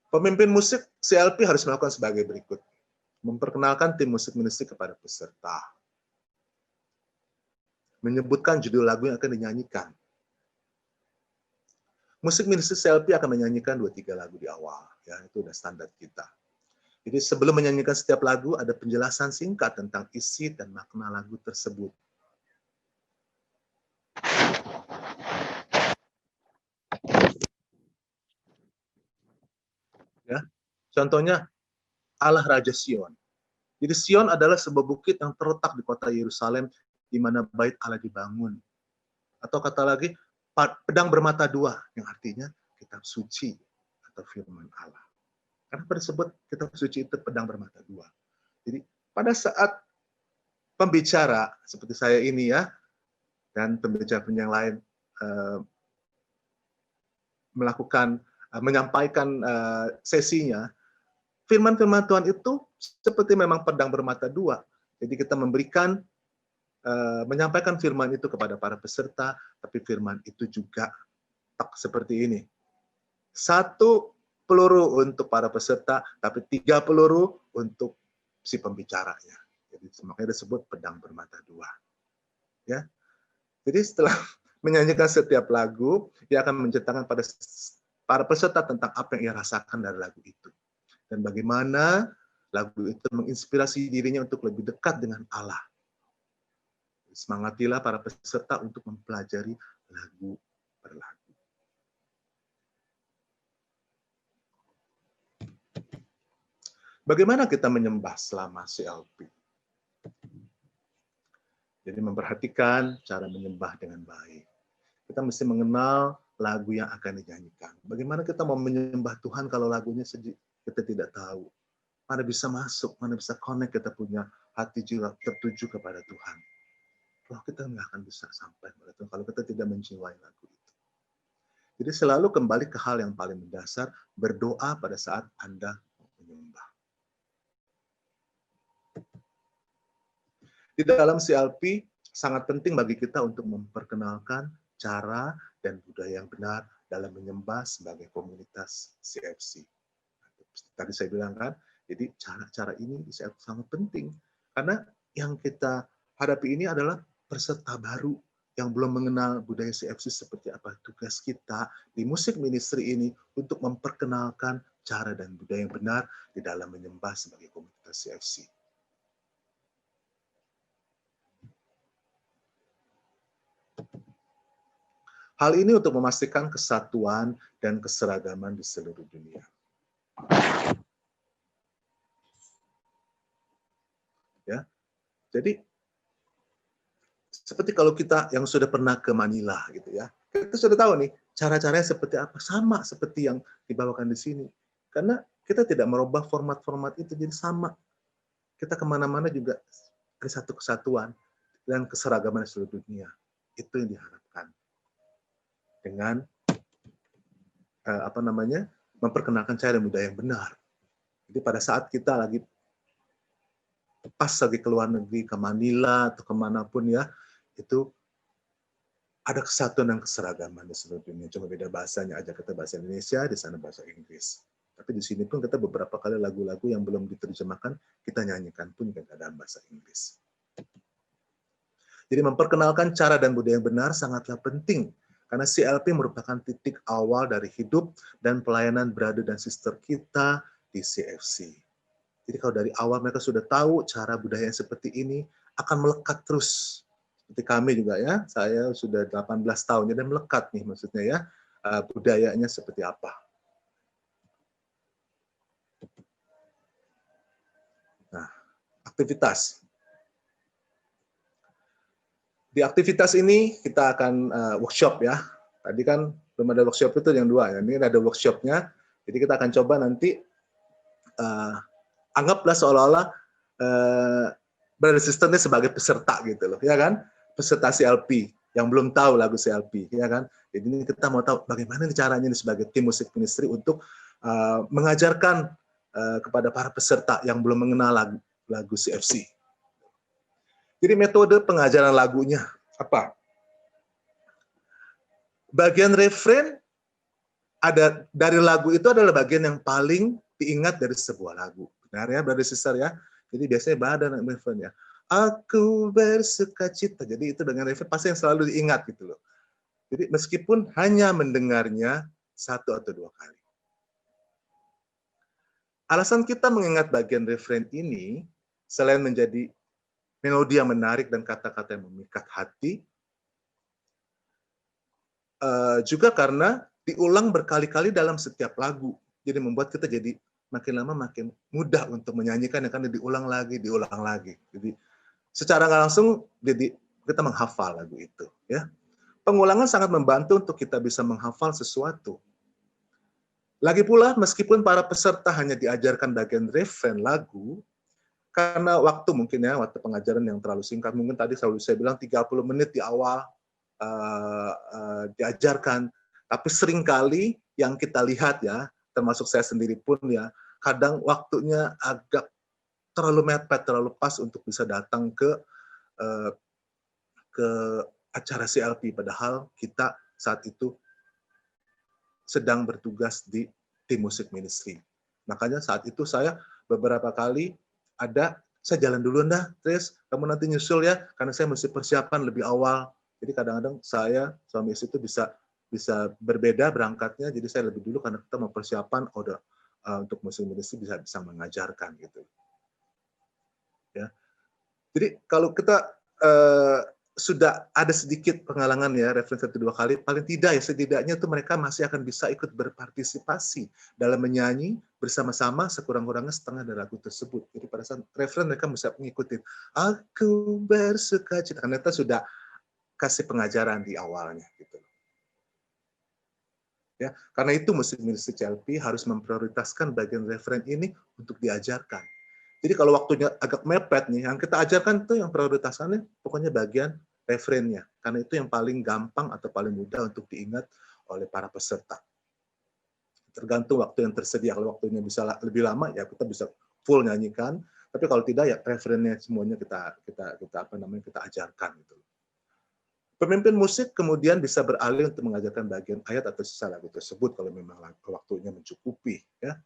Pemimpin musik CLP harus melakukan sebagai berikut. Memperkenalkan tim musik ministry kepada peserta. Menyebutkan judul lagu yang akan dinyanyikan. Musik ministry CLP akan menyanyikan 2-3 lagu di awal. Ya, itu udah standar kita. Jadi sebelum menyanyikan setiap lagu, ada penjelasan singkat tentang isi dan makna lagu tersebut. Ya, contohnya Allah Raja Sion. Jadi Sion adalah sebuah bukit yang terletak di kota Yerusalem, di mana bait Allah dibangun. Atau kata lagi, pedang bermata dua, yang artinya kitab suci atau firman Allah. Kenapa disebut kitab suci itu pedang bermata dua? Jadi pada saat pembicara seperti saya ini ya, dan pembicara yang lain menyampaikan sesinya, firman-firman Tuhan itu seperti memang pedang bermata dua. Jadi kita menyampaikan firman itu kepada para peserta, tapi firman itu juga seperti ini. 1 peluru untuk para peserta, tapi 3 peluru untuk si pembicaranya. Jadi makanya disebut pedang bermata dua. Ya. Jadi setelah menyanyikan setiap lagu, dia akan menceritakan pada para peserta tentang apa yang ia rasakan dari lagu itu. Dan bagaimana lagu itu menginspirasi dirinya untuk lebih dekat dengan Allah. Semangatilah para peserta untuk mempelajari lagu per lagu. Bagaimana kita menyembah selama CLP? Jadi memperhatikan cara menyembah dengan baik. Kita mesti mengenal lagu yang akan dinyanyikan. Bagaimana kita mau menyembah Tuhan kalau lagunya kita tidak tahu? Mana bisa masuk, mana bisa connect kita punya hati jiwa tertuju kepada Tuhan. Kalau kita nggak akan bisa sampai kepada Tuhan kalau kita tidak menjiwai lagu itu. Jadi selalu kembali ke hal yang paling mendasar, berdoa pada saat Anda menyembah. Di dalam CLP, sangat penting bagi kita untuk memperkenalkan cara dan budaya yang benar dalam menyembah sebagai komunitas CFC. Tadi saya bilang kan, jadi cara-cara ini sangat penting. Karena yang kita hadapi ini adalah peserta baru yang belum mengenal budaya CFC seperti apa. Tugas kita di musik ministry ini untuk memperkenalkan cara dan budaya yang benar di dalam menyembah sebagai komunitas CFC. Hal ini untuk memastikan kesatuan dan keseragaman di seluruh dunia. Ya, jadi seperti kalau kita yang sudah pernah ke Manila gitu ya, kita sudah tahu nih cara-caranya seperti apa, sama seperti yang dibawakan di sini. Karena kita tidak merubah format-format itu jadi sama. Kita kemana-mana juga ada satu kesatuan dan keseragaman di seluruh dunia. Itu yang diharapkan dengan memperkenalkan cara dan budaya yang benar. Jadi pada saat kita lagi pas lagi ke luar negeri, ke Manila atau kemanapun ya, itu ada kesatuan dan keseragaman di seluruh dunia. Cuma beda bahasanya aja, kita bahasa Indonesia, di sana bahasa Inggris. Tapi di sini pun kita beberapa kali lagu-lagu yang belum diterjemahkan, kita nyanyikan pun juga dalam bahasa Inggris. Jadi memperkenalkan cara dan budaya yang benar sangatlah penting. Karena CLP merupakan titik awal dari hidup dan pelayanan brother dan sister kita di CFC. Jadi kalau dari awal mereka sudah tahu cara budaya yang seperti ini, akan melekat terus. Seperti kami juga ya, saya sudah 18 tahun, dan melekat nih maksudnya ya, budayanya seperti apa. Nah, aktivitas. Di aktivitas ini kita akan workshop ya. Tadi kan belum ada workshop itu yang dua ya. Ini ada workshopnya. Jadi kita akan coba nanti anggaplah seolah-olah brother sisternya sebagai peserta gitu loh, ya kan? Peserta CLP yang belum tahu lagu CLP, ya kan? Jadi ini kita mau tahu bagaimana caranya ini sebagai tim musik ministry untuk mengajarkan kepada para peserta yang belum mengenal lagu CFC. Jadi metode pengajaran lagunya apa? Bagian refrain ada dari lagu itu adalah bagian yang paling diingat dari sebuah lagu. Benar ya, brother sister ya. Jadi biasanya badan refrain ya. Aku bersukacita. Jadi itu dengan refrain pasti yang selalu diingat gitu loh. Jadi meskipun hanya mendengarnya 1 atau 2 kali. Alasan kita mengingat bagian refrain ini selain menjadi melodi yang menarik dan kata-kata yang memikat hati, juga karena diulang berkali-kali dalam setiap lagu. Jadi membuat kita jadi makin lama makin mudah untuk menyanyikan, karena diulang lagi. Jadi secara nggak langsung jadi kita menghafal lagu itu. Ya, pengulangan sangat membantu untuk kita bisa menghafal sesuatu. Lagi pula, meskipun para peserta hanya diajarkan bagian refrain lagu, karena waktu mungkin ya, waktu pengajaran yang terlalu singkat, mungkin tadi selalu saya bilang 30 menit di awal diajarkan, tapi seringkali yang kita lihat ya, termasuk saya sendiri pun ya, kadang waktunya agak terlalu mepet, terlalu pas untuk bisa datang ke acara CLP, padahal kita saat itu sedang bertugas di tim musik ministry. Makanya saat itu saya beberapa kali saya jalan duluan dah, Tris, kamu nanti nyusul ya, karena saya mesti persiapan lebih awal. Jadi kadang-kadang saya, suami istri itu bisa bisa berbeda berangkatnya. Jadi saya lebih dulu karena kita mau persiapan untuk musik ministry bisa mengajarkan gitu. Ya. Jadi kalau kita sudah ada sedikit pengalaman ya, referensi 1-2 kali, paling tidak ya setidaknya tuh mereka masih akan bisa ikut berpartisipasi dalam menyanyi bersama-sama sekurang-kurangnya setengah dari lagu tersebut. Jadi pada saat referen mereka bisa mengikuti, aku bersuka cita, karena kita sudah kasih pengajaran di awalnya gitu. Ya, karena itu musik ministry CLP harus memprioritaskan bagian referen ini untuk diajarkan. Jadi kalau waktunya agak mepet nih, yang kita ajarkan tuh yang prioritasannya pokoknya bagian referennya, karena itu yang paling gampang atau paling mudah untuk diingat oleh para peserta. Tergantung waktu yang tersedia. Kalau waktunya bisa lebih lama, ya kita bisa full nyanyikan. Tapi kalau tidak, ya referennya semuanya kita ajarkan gitu. Pemimpin musik kemudian bisa beralih untuk mengajarkan bagian ayat atau sisa lagu tersebut kalau memang waktunya mencukupi, ya.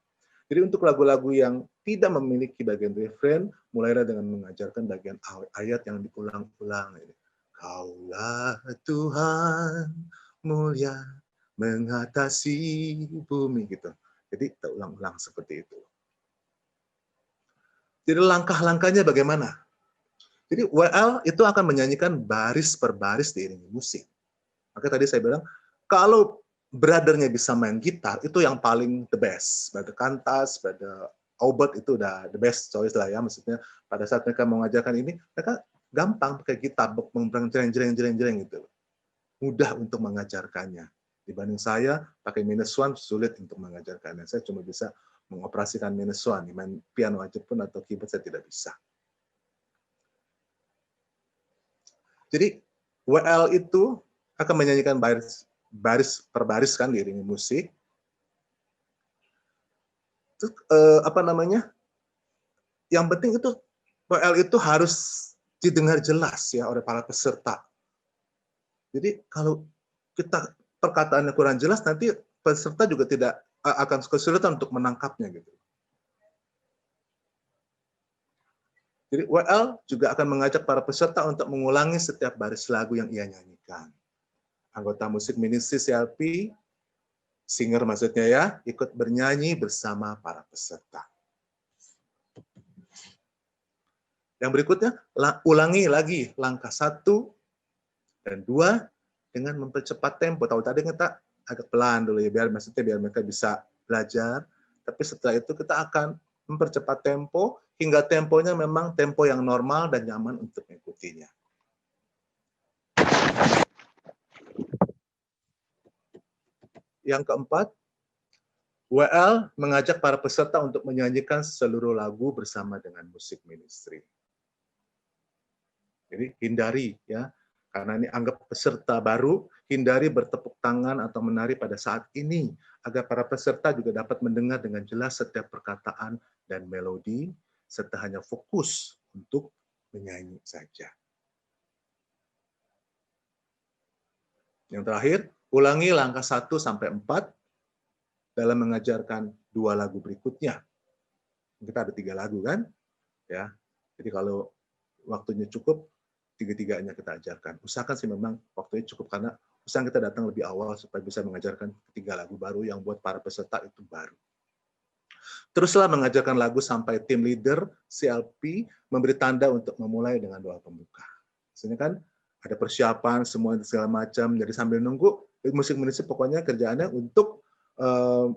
Jadi untuk lagu-lagu yang tidak memiliki bagian refrain, mulailah dengan mengajarkan bagian ayat yang diulang-ulang. Kaulah Tuhan mulia mengatasi bumi gitu. Jadi kita ulang-ulang seperti itu. Jadi langkah-langkahnya bagaimana? Jadi WL itu akan menyanyikan baris per baris diiringi musik. Maka tadi saya bilang, kalau brother-nya bisa main gitar, itu yang paling the best. Brother Kantas, Brother Aubert itu udah the best choice lah ya. Maksudnya pada saat mereka mau mengajarkan ini, mereka gampang pakai gitar, jreng gitu. Mudah untuk mengajarkannya. Dibanding saya, pakai minus one, sulit untuk mengajarkannya. Saya cuma bisa mengoperasikan minus one. Main piano aja pun atau keyboard saya tidak bisa. Jadi WL itu akan menyanyikan baris per baris kan diiringi musik. Terus yang penting itu WL itu harus didengar jelas ya oleh para peserta. Jadi kalau kita perkataannya kurang jelas, nanti peserta juga tidak akan kesulitan untuk menangkapnya gitu. Jadi WL juga akan mengajak para peserta untuk mengulangi setiap baris lagu yang ia nyanyikan. Anggota musik ministry CLP, singer maksudnya ya, ikut bernyanyi bersama para peserta. Yang berikutnya, ulangi lagi langkah 1 dan 2 dengan mempercepat tempo. Tahu tadi kita agak pelan dulu ya, biar mereka bisa belajar. Tapi setelah itu kita akan mempercepat tempo hingga temponya memang tempo yang normal dan nyaman untuk mengikutinya. Yang keempat, WL mengajak para peserta untuk menyanyikan seluruh lagu bersama dengan musik ministry. Jadi hindari ya, karena ini anggap peserta baru, hindari bertepuk tangan atau menari pada saat ini, agar para peserta juga dapat mendengar dengan jelas setiap perkataan dan melodi, serta hanya fokus untuk menyanyi saja. Yang terakhir, ulangi langkah 1 sampai 4 dalam mengajarkan 2 lagu berikutnya. Kita ada 3 lagu kan? Ya. Jadi kalau waktunya cukup, 3-tiganya kita ajarkan. Usahakan sih memang waktunya cukup, karena usahakan kita datang lebih awal supaya bisa mengajarkan 3 lagu baru yang buat para peserta itu baru. Teruslah mengajarkan lagu sampai tim leader CLP memberi tanda untuk memulai dengan doa pembuka. Biasanya kan ada persiapan semua segala macam, jadi sambil nunggu musik pokoknya kerjaannya untuk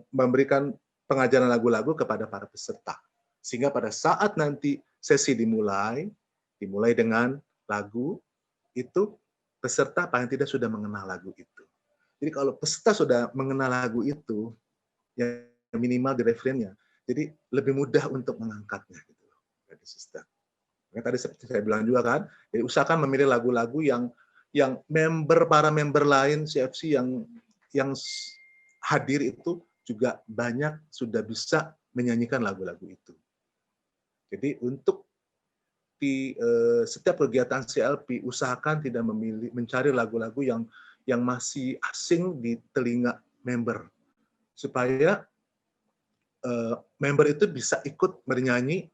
memberikan pengajaran lagu-lagu kepada para peserta. Sehingga pada saat nanti sesi dimulai dengan lagu itu, peserta paling tidak sudah mengenal lagu itu. Jadi kalau peserta sudah mengenal lagu itu, yang minimal di referennya, jadi lebih mudah untuk mengangkatnya gitu loh, sister. Tadi seperti saya bilang juga kan, jadi usahakan memilih lagu-lagu yang para member lain CFC yang hadir itu juga banyak sudah bisa menyanyikan lagu-lagu itu. Jadi untuk di setiap kegiatan CLP usahakan tidak mencari lagu-lagu yang masih asing di telinga member, supaya member itu bisa ikut bernyanyi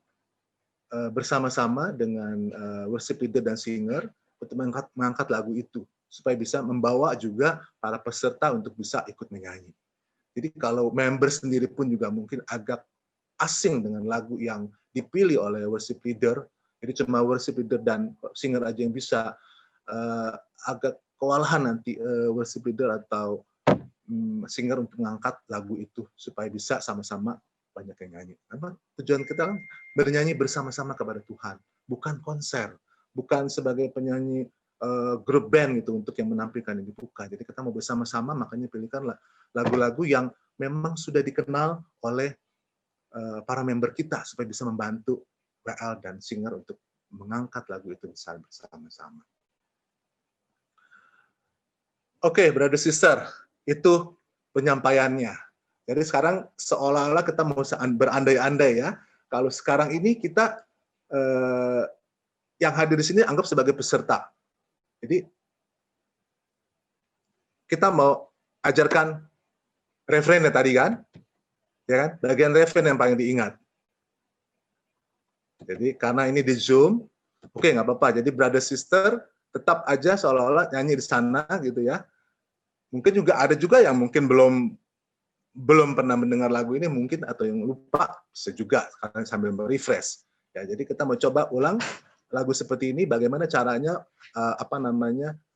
bersama-sama dengan worship leader dan singer untuk mengangkat lagu itu. supaya bisa membawa juga para peserta untuk bisa ikut menyanyi. Jadi kalau member sendiri pun juga mungkin agak asing dengan lagu yang dipilih oleh worship leader, jadi cuma worship leader dan singer aja yang bisa, agak kewalahan nanti worship leader atau singer untuk mengangkat lagu itu supaya bisa sama-sama banyak yang nyanyi. Apa tujuan kita kan bernyanyi bersama-sama kepada Tuhan, bukan konser, bukan sebagai penyanyi grup band gitu untuk yang menampilkan ini, bukan. Jadi kita mau bersama-sama, makanya pilihkanlah lagu-lagu yang memang sudah dikenal oleh para member kita supaya bisa membantu WL dan singer untuk mengangkat lagu itu bersama-sama. Oke, brother sister, itu penyampaiannya. Jadi sekarang seolah-olah kita mau berandai-andai ya. Kalau sekarang ini kita yang hadir di sini anggap sebagai peserta. Jadi kita mau ajarkan referennya tadi kan, ya kan? Bagian referen yang paling diingat. Jadi karena ini di Zoom, oke nggak apa-apa. Jadi brother sister tetap aja seolah-olah nyanyi di sana gitu ya. Mungkin juga ada juga yang mungkin belum pernah mendengar lagu ini mungkin atau yang lupa bisa juga karena sambil merefresh. Ya, jadi kita mau coba ulang lagu seperti ini, bagaimana caranya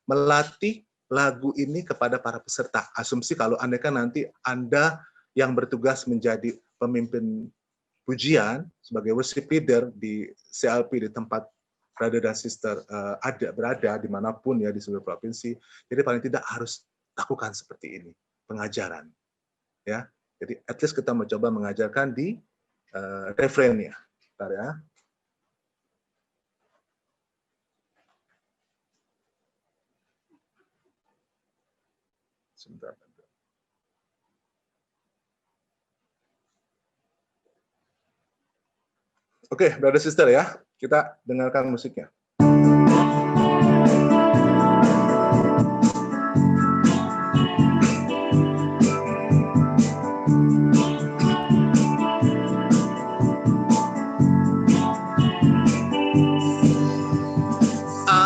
melatih lagu ini kepada para peserta. Asumsi kalau Anda kan nanti Anda yang bertugas menjadi pemimpin pujian sebagai worship leader di CLP di tempat brother dan sister berada dimanapun ya di seluruh provinsi. Jadi paling tidak harus lakukan seperti ini pengajaran. Ya, jadi at least kita mencoba mengajarkan di refrainnya. Bentar ya. Sebentar. Oke, brother sister ya, kita dengarkan musiknya.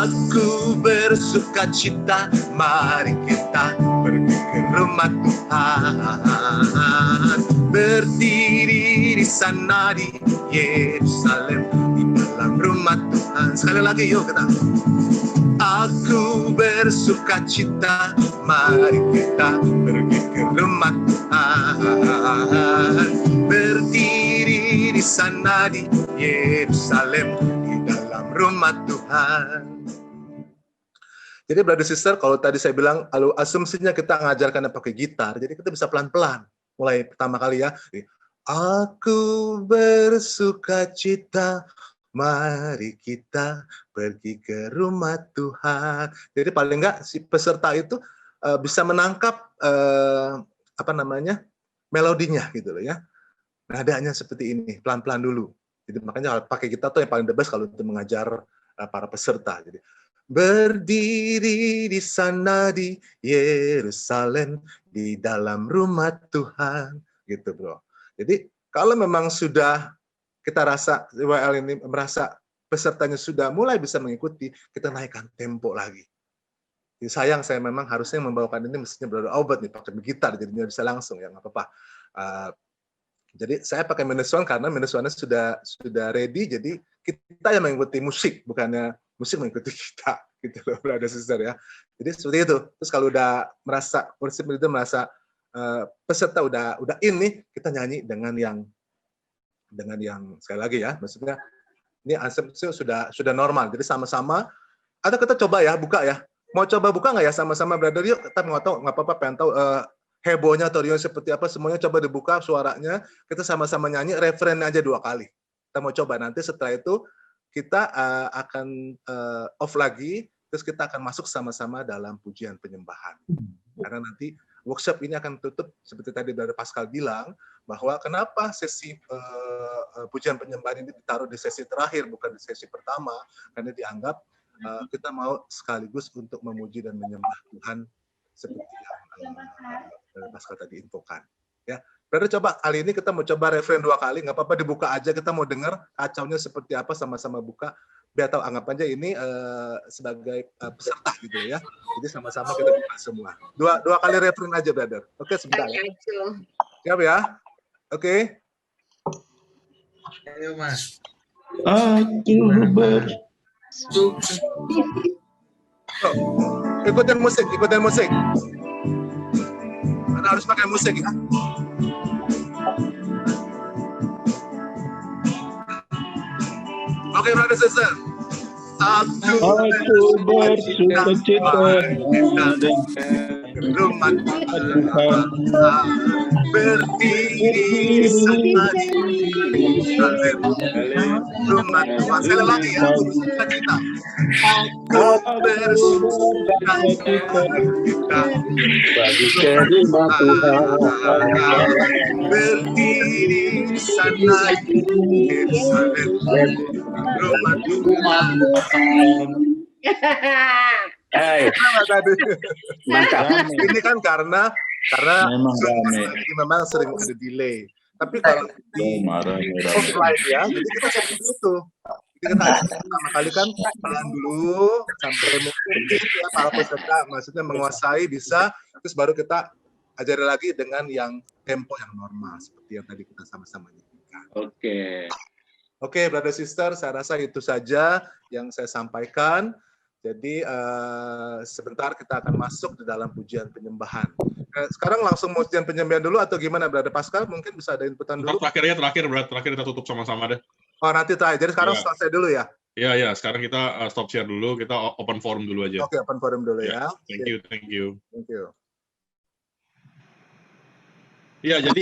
Aku bersuka cita, mari kita pergi ke rumah Tuhan. Berdiri di sana di Yerusalem, di dalam rumah Tuhan. Sekali lagi yuk kita. Aku bersuka cita, mari kita pergi ke rumah Tuhan. Berdiri di sana di Yerusalem, di dalam rumah Tuhan. Jadi brother sister, kalau tadi saya bilang, asumsinya kita ngajarkannya pakai gitar, jadi kita bisa pelan-pelan. Mulai pertama kali ya. Aku bersuka cita, mari kita pergi ke rumah Tuhan. Jadi paling enggak si peserta itu bisa menangkap melodinya gitu loh ya. Nadanya seperti ini, pelan-pelan dulu. Jadi makanya pakai gitar tuh yang paling the best kalau untuk mengajar para peserta. Jadi berdiri di sana di Yerusalem, di dalam rumah Tuhan, gitu bro. Jadi kalau memang sudah kita rasa WL ini merasa pesertanya sudah mulai bisa mengikuti, kita naikkan tempo lagi. Jadi sayang saya memang harusnya membawakan ini mestinya Brother Albert nih pakai gitar, jadinya bisa langsung ya nggak apa-apa. Jadi saya pakai minus one karena minus one sudah ready, jadi kita yang mengikuti musik, bukannya musik mengikuti kita, gitu loh, brother sister ya. Jadi seperti itu. Terus kalau udah merasa worship itu merasa peserta udah ini, kita nyanyi dengan yang sekali lagi ya, maksudnya ini asumsi sudah normal. Jadi sama-sama. Atau kita coba ya buka ya. Mau coba buka nggak ya sama-sama brother? Yuk kita nggak tahu nggak apa-apa, pengen tahu hebohnya atau Rio seperti apa, semuanya coba dibuka suaranya, kita sama-sama nyanyi referennya aja 2 kali. Kita mau coba nanti setelah itu kita akan off lagi, terus kita akan masuk sama-sama dalam pujian penyembahan. Karena nanti workshop ini akan tutup seperti tadi dari Pascal bilang bahwa kenapa sesi pujian penyembahan ini ditaruh di sesi terakhir bukan di sesi pertama, karena dianggap kita mau sekaligus untuk memuji dan menyembah Tuhan seperti yang Pascal tadi infokan. Ya, berarti coba kali ini kita mau coba referen 2 kali, nggak apa-apa dibuka aja, kita mau dengar kacaunya seperti apa, sama-sama buka. biar tahu, anggap aja ini sebagai peserta gitu ya. Jadi sama-sama kita buka semua. Dua kali refrain aja, brother. Oke, sebentar ya. Siap ya? Oke. Ayo Mas. Aku Ikutin musik. Karena harus pakai musik ya. Oke, brother sister. Aku bersuka cita rumah berdiri sama rumah Tuhan. Sekali lagi ya, bersuka cita. Aku bersuka cita bagi terima Tuhan. berdiri sana Yerusalem rumah Tuhan. Hey, mantap. Ini kan karena Memang rame. memang sering ada delay. Tapi kalau di offline ya, jadi kita seperti itu. Jadi kita pertama kali kan pelan dulu sampai mungkin ya para peserta maksudnya menguasai bisa, terus baru kita ajari lagi dengan yang tempo yang normal seperti yang tadi kita sama-sama nyanyikan. Oke, brother sister, saya rasa itu saja yang saya sampaikan. Jadi sebentar kita akan masuk di dalam pujian penyembahan. Sekarang langsung pujian penyembahan dulu atau gimana, brother Pascal? Mungkin bisa ada inputan dulu. Terakhir kita tutup sama-sama deh. Oh, nanti terakhir. Jadi sekarang Ya. selesai dulu ya? Iya, sekarang kita stop share dulu, kita open forum dulu aja. Oke, open forum dulu ya. Thank you. Thank you. Iya, jadi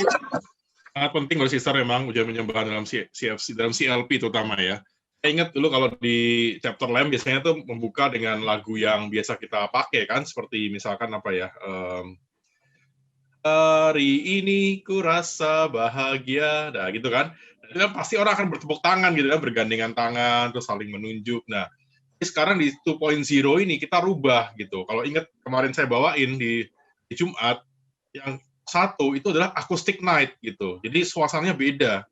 sangat penting bagi sister memang ujian penyembahan dalam CFC, dalam CLP terutama ya. Saya ingat dulu kalau di chapter lain biasanya tuh membuka dengan lagu yang biasa kita pakai kan, seperti misalkan apa ya, hari ini ku rasa bahagia, nah gitu kan. Itu kan pasti orang akan bertepuk tangan gitu kan, bergandengan tangan, terus saling menunjuk. Nah, sekarang di 2.0 ini kita rubah gitu. Kalau ingat kemarin saya bawain di Jumat, yang satu itu adalah acoustic night gitu. Jadi suasananya beda.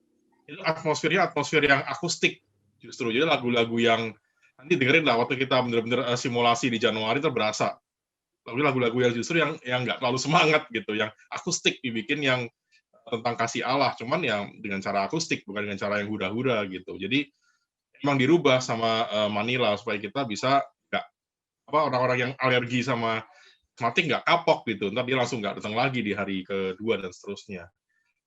Itu atmosfer yang akustik justru. Jadi lagu-lagu yang nanti dengerin lah waktu kita bener-bener simulasi di Januari terberasa. Lagu-lagu yang justru yang nggak terlalu semangat gitu, yang akustik dibikin yang tentang kasih Allah, cuman yang dengan cara akustik bukan dengan cara yang hura-hura gitu. Jadi emang dirubah sama Manila supaya kita bisa nggak orang-orang yang alergi sama matik nggak kapok gitu, ntar dia langsung nggak datang lagi di hari kedua dan seterusnya.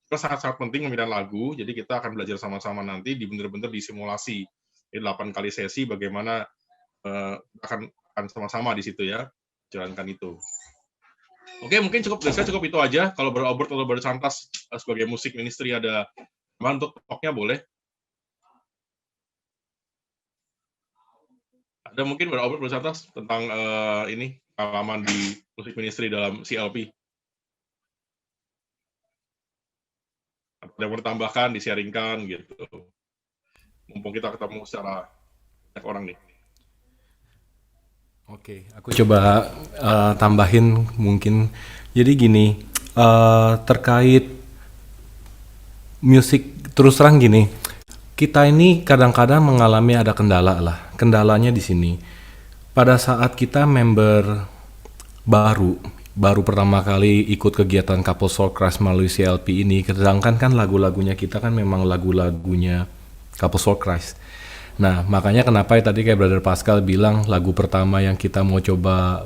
Itu sangat-sangat penting pemilihan lagu, jadi kita akan belajar sama-sama nanti di bener-bener disimulasi. Ini 8 kali sesi bagaimana akan sama-sama di situ ya, jalankan itu. Oke, mungkin cukup itu aja. Kalau Albert atau Santas sebagai musik ministry ada untuk talk-nya boleh. Ada mungkin Albert Santas tentang ini pengalaman di musik ministry dalam CLP. Ada yang mau ditambahkan, di-sharingkan gitu. Mumpung kita ketemu secara banyak orang nih. Oke, aku coba tambahin mungkin. Jadi gini, terkait musik, terus terang gini, kita ini kadang-kadang mengalami ada kendala lah. Kendalanya di sini. Pada saat kita member baru pertama kali ikut kegiatan Couple Soul Crush melalui CLP ini, sedangkan kan lagu-lagunya kita kan memang lagu-lagunya Couple Soul Crush. Nah, makanya kenapa tadi kayak Brother Pascal bilang lagu pertama yang kita mau coba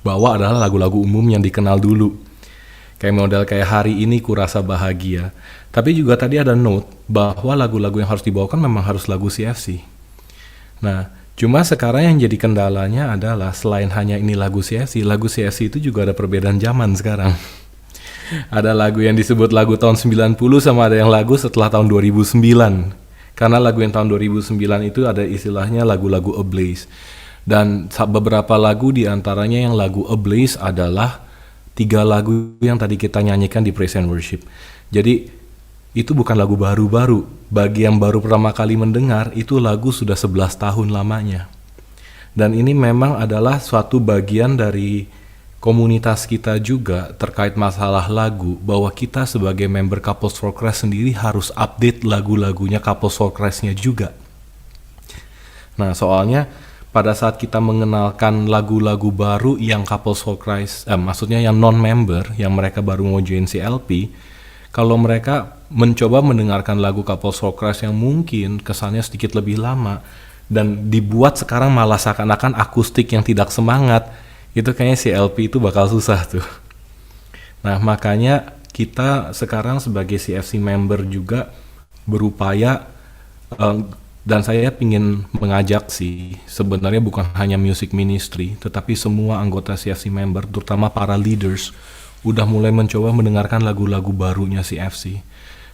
bawa adalah lagu-lagu umum yang dikenal dulu. Kayak model kayak hari ini ku rasa bahagia. Tapi juga tadi ada note bahwa lagu-lagu yang harus dibawakan memang harus lagu CFC. Nah, cuma sekarang yang jadi kendalanya adalah selain hanya ini lagu CFC itu juga ada perbedaan zaman sekarang. Ada lagu yang disebut lagu tahun 90 sama ada yang lagu setelah tahun 2009. Karena lagu yang tahun 2009 itu ada istilahnya lagu-lagu Ablaze. Dan beberapa lagu diantaranya yang lagu Ablaze adalah 3 lagu yang tadi kita nyanyikan di Praise and Worship. Jadi itu bukan lagu baru-baru. Bagi yang baru pertama kali mendengar, itu lagu sudah 11 tahun lamanya. Dan ini memang adalah suatu bagian dari komunitas kita juga terkait masalah lagu, bahwa kita sebagai member Couple Soul Crush sendiri harus update lagu-lagunya Couple Soul Crush-nya juga. Nah, soalnya pada saat kita mengenalkan lagu-lagu baru yang Couples for Christ, maksudnya yang non-member, yang mereka baru mau join CLP, kalau mereka mencoba mendengarkan lagu Couples for Christ yang mungkin kesannya sedikit lebih lama, dan dibuat sekarang malah seakan-akan akustik yang tidak semangat, itu kayaknya CLP itu bakal susah tuh. Nah, makanya kita sekarang sebagai CFC member juga berupaya, dan saya ingin mengajak sih, sebenarnya bukan hanya music ministry, tetapi semua anggota CFC member, terutama para leaders, udah mulai mencoba mendengarkan lagu-lagu barunya CFC.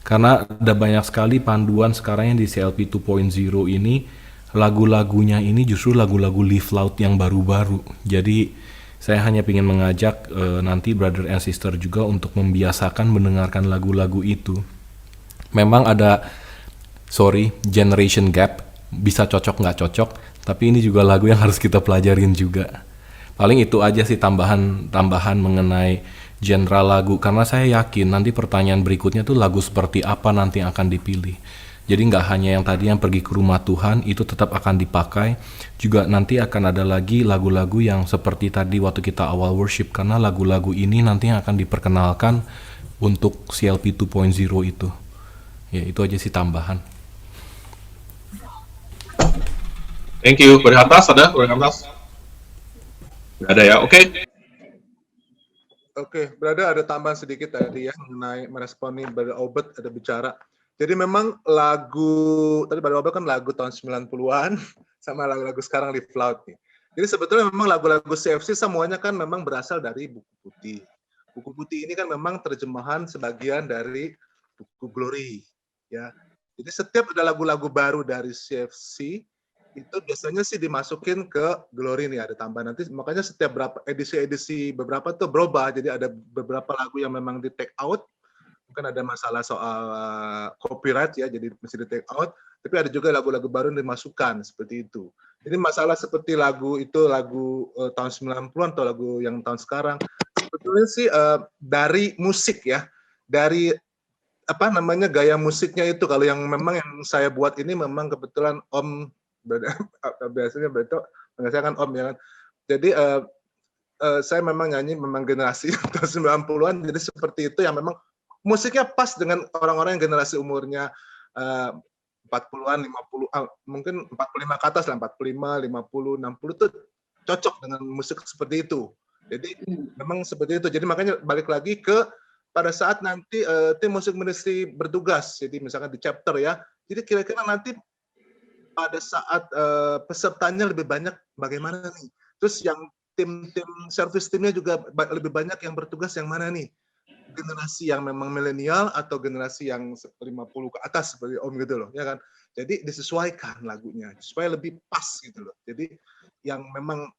Karena ada banyak sekali panduan sekarang yang di CLP 2.0 ini, lagu-lagunya ini justru lagu-lagu Live Loud yang baru-baru. Jadi saya hanya ingin mengajak nanti brother and sister juga untuk membiasakan mendengarkan lagu-lagu itu. Memang ada generation gap, bisa cocok nggak cocok, tapi ini juga lagu yang harus kita pelajarin juga. Paling itu aja sih tambahan mengenai genre lagu, karena saya yakin nanti pertanyaan berikutnya tuh lagu seperti apa nanti yang akan dipilih. Jadi nggak hanya yang tadi yang pergi ke rumah Tuhan itu tetap akan dipakai, juga nanti akan ada lagi lagu-lagu yang seperti tadi waktu kita awal worship, karena lagu-lagu ini nanti yang akan diperkenalkan untuk CLP 2.0 itu. Ya itu aja sih tambahan. Thank you. Dari atas ada? Dari atas? Nggak ada ya? Oke. Oke, berada ada tambahan sedikit tadi ya mengenai meresponi Brother Obed ada bicara. Jadi memang lagu tadi Brother Obed kan lagu tahun 90-an sama lagu-lagu sekarang Live Loud nih. Jadi sebetulnya memang lagu-lagu CFC semuanya kan memang berasal dari buku putih. Buku putih ini kan memang terjemahan sebagian dari buku Glory ya. Jadi setiap ada lagu-lagu baru dari CFC itu biasanya sih dimasukin ke Glory nih, ada tambahan nanti, makanya setiap berapa edisi beberapa tuh berubah, jadi ada beberapa lagu yang memang di take out, mungkin ada masalah soal copyright ya, jadi mesti di take out, tapi ada juga lagu-lagu baru yang dimasukkan, seperti itu. Jadi masalah seperti lagu itu, lagu tahun 90-an atau lagu yang tahun sekarang, sebetulnya sih dari musik ya, dari apa namanya gaya musiknya itu, kalau yang memang yang saya buat ini memang kebetulan Om biasanya betul saya kan Om ya kan. Jadi saya memang nyanyi memang generasi tahun 90-an, jadi seperti itu yang memang musiknya pas dengan orang-orang yang generasi umurnya 40-an, 50, mungkin 45 ke atas lah, 45, 50, 60 tuh cocok dengan musik seperti itu. Jadi memang seperti itu. Jadi makanya balik lagi ke pada saat nanti tim musik ministry bertugas, jadi misalkan di chapter ya, jadi kira-kira nanti pada saat pesertanya lebih banyak bagaimana nih? Terus yang tim service timnya juga lebih banyak yang bertugas yang mana nih? Generasi yang memang milenial atau generasi yang 50 ke atas seperti Om gitu loh, ya kan? Jadi disesuaikan lagunya supaya lebih pas gitu loh. Jadi yang memang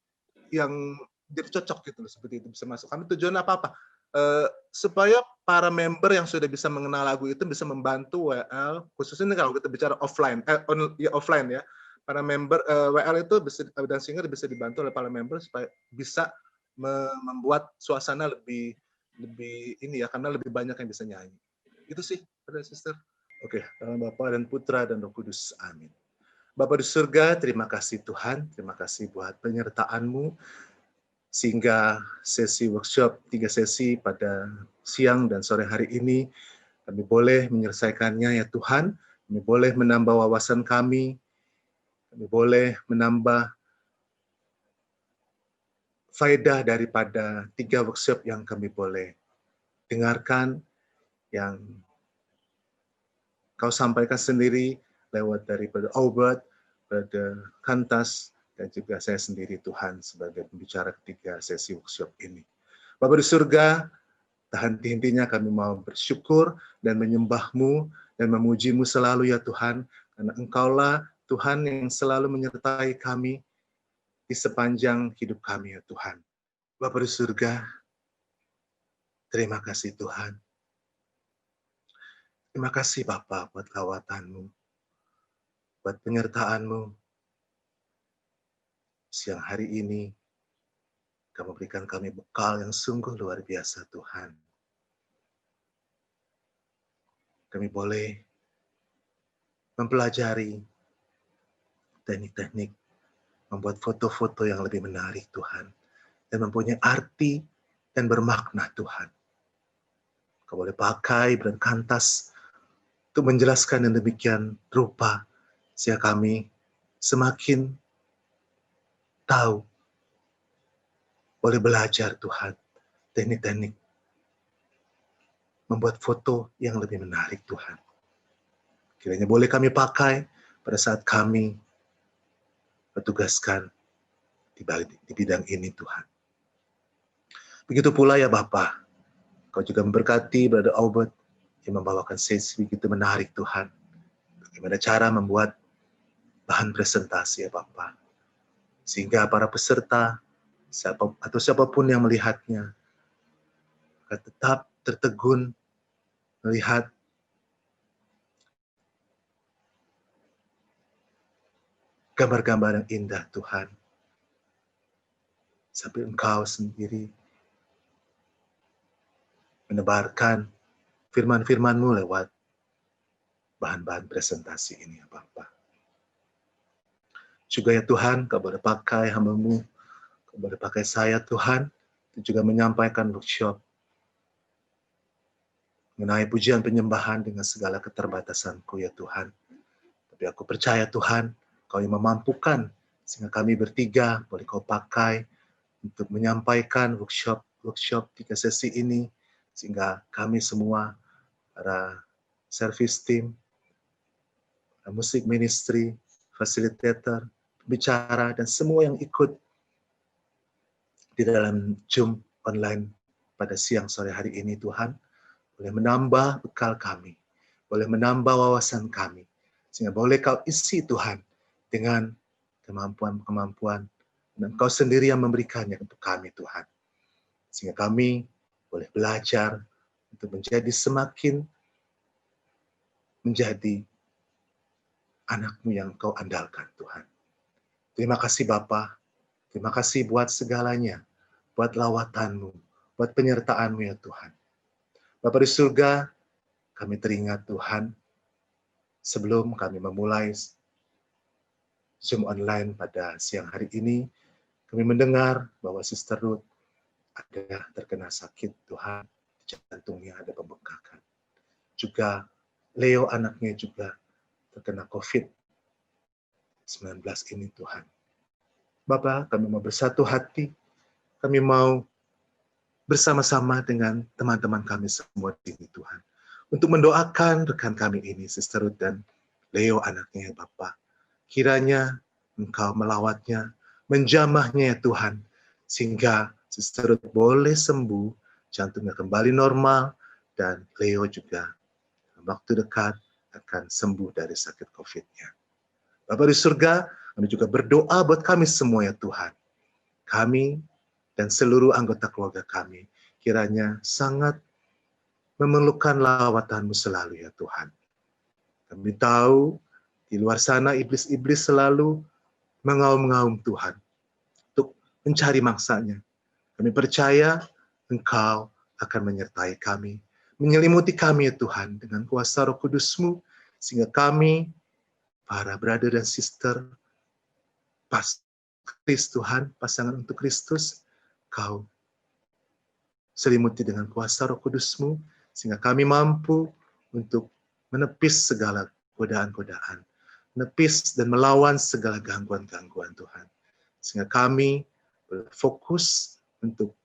yang jadi cocok gitu loh, seperti itu bisa masuk. Kami tujuan apa-apa? Supaya para member yang sudah bisa mengenal lagu itu bisa membantu WL, khususnya kalau kita bicara offline, offline ya, para member WL itu bisa, dan singer bisa dibantu oleh para member supaya bisa membuat suasana lebih ini ya, karena lebih banyak yang bisa nyanyi. Itu sih, Brother Sister. Oke, dalam Bapa dan Putra dan Roh Kudus. Amin. Bapa di surga, terima kasih Tuhan, terima kasih buat penyertaan-Mu sehingga sesi workshop 3 sesi pada siang dan sore hari ini kami boleh menyelesaikannya ya Tuhan, kami boleh menambah wawasan kami boleh menambah faedah daripada 3 workshop yang kami boleh dengarkan, yang Kau sampaikan sendiri lewat daripada Obed, pada Kantas, dan juga saya sendiri Tuhan sebagai pembicara ketiga sesi workshop ini. Bapa di surga, tak henti-hentinya kami mau bersyukur dan menyembah-Mu dan memuji-Mu selalu ya Tuhan, karena Engkaulah Tuhan yang selalu menyertai kami di sepanjang hidup kami ya Tuhan. Bapa di surga, terima kasih Tuhan. Terima kasih Bapa buat lawatan-Mu, buat penyertaan-Mu. Siang hari ini, Kamu berikan kami bekal yang sungguh luar biasa Tuhan. Kami boleh mempelajari teknik-teknik membuat foto-foto yang lebih menarik Tuhan, dan mempunyai arti dan bermakna Tuhan. Kau boleh pakai brand kantas untuk menjelaskan yang demikian rupa, sehingga kami semakin tahu, boleh belajar Tuhan, teknik-teknik membuat foto yang lebih menarik Tuhan. Kiranya boleh kami pakai pada saat kami bertugaskan di bidang ini Tuhan. Begitu pula ya Bapa, Kau juga memberkati Brother Albert yang membawakan sesi begitu menarik Tuhan. Bagaimana cara membuat bahan presentasi ya Bapa, sehingga para peserta atau siapapun yang melihatnya akan tetap tertegun melihat gambar-gambar yang indah Tuhan, sampai Engkau sendiri menebarkan firman-firman-Mu lewat bahan-bahan presentasi ini ya Bapa. Juga ya Tuhan, Kau boleh pakai hamba-Mu, Kau boleh pakai saya Tuhan, untuk juga menyampaikan workshop mengenai pujian penyembahan dengan segala keterbatasanku ya Tuhan. Tapi aku percaya Tuhan, Kau yang memampukan, sehingga kami bertiga boleh Kau pakai untuk menyampaikan workshop 3 sesi ini, sehingga kami semua, para service team, musik ministry, facilitator, bicara, dan semua yang ikut di dalam Zoom online pada siang sore hari ini Tuhan, boleh menambah bekal kami, boleh menambah wawasan kami, sehingga boleh Kau isi Tuhan dengan kemampuan-kemampuan, dan Kau sendiri yang memberikannya untuk kami Tuhan. Sehingga kami boleh belajar untuk semakin menjadi anak-Mu yang Kau andalkan Tuhan. Terima kasih Bapa, terima kasih buat segalanya, buat lawatan-Mu, buat penyertaan-Mu ya Tuhan. Bapa di surga, kami teringat Tuhan, sebelum kami memulai Zoom online pada siang hari ini, kami mendengar bahwa Sister Ruth ada terkena sakit Tuhan, jantungnya ada pembengkakan. Juga Leo anaknya juga terkena COVID-19 ini Tuhan. Bapa, kami mau bersatu hati, kami mau bersama-sama dengan teman-teman kami semua di sini Tuhan, untuk mendoakan rekan kami ini, Sister Ruth dan Leo anaknya ya Bapa. Kiranya Engkau melawatnya, menjamahnya ya Tuhan, sehingga Sister Ruth boleh sembuh, jantungnya kembali normal, dan Leo juga waktu dekat akan sembuh dari sakit COVID-nya. Bapa di surga, kami juga berdoa buat kami semua ya Tuhan. Kami dan seluruh anggota keluarga kami, kiranya sangat memerlukan lawatan-Mu selalu ya Tuhan. Kami tahu di luar sana iblis-iblis selalu mengaum-ngaum Tuhan untuk mencari mangsanya. Kami percaya Engkau akan menyertai kami, menyelimuti kami ya Tuhan dengan kuasa Roh Kudus-Mu, sehingga kami, para brother dan sister, Tuhan, pasangan untuk Kristus, Kau selimuti dengan kuasa Roh Kudus-Mu, sehingga kami mampu untuk menepis segala godaan-godaan, menepis dan melawan segala gangguan-gangguan Tuhan. Sehingga kami fokus untuk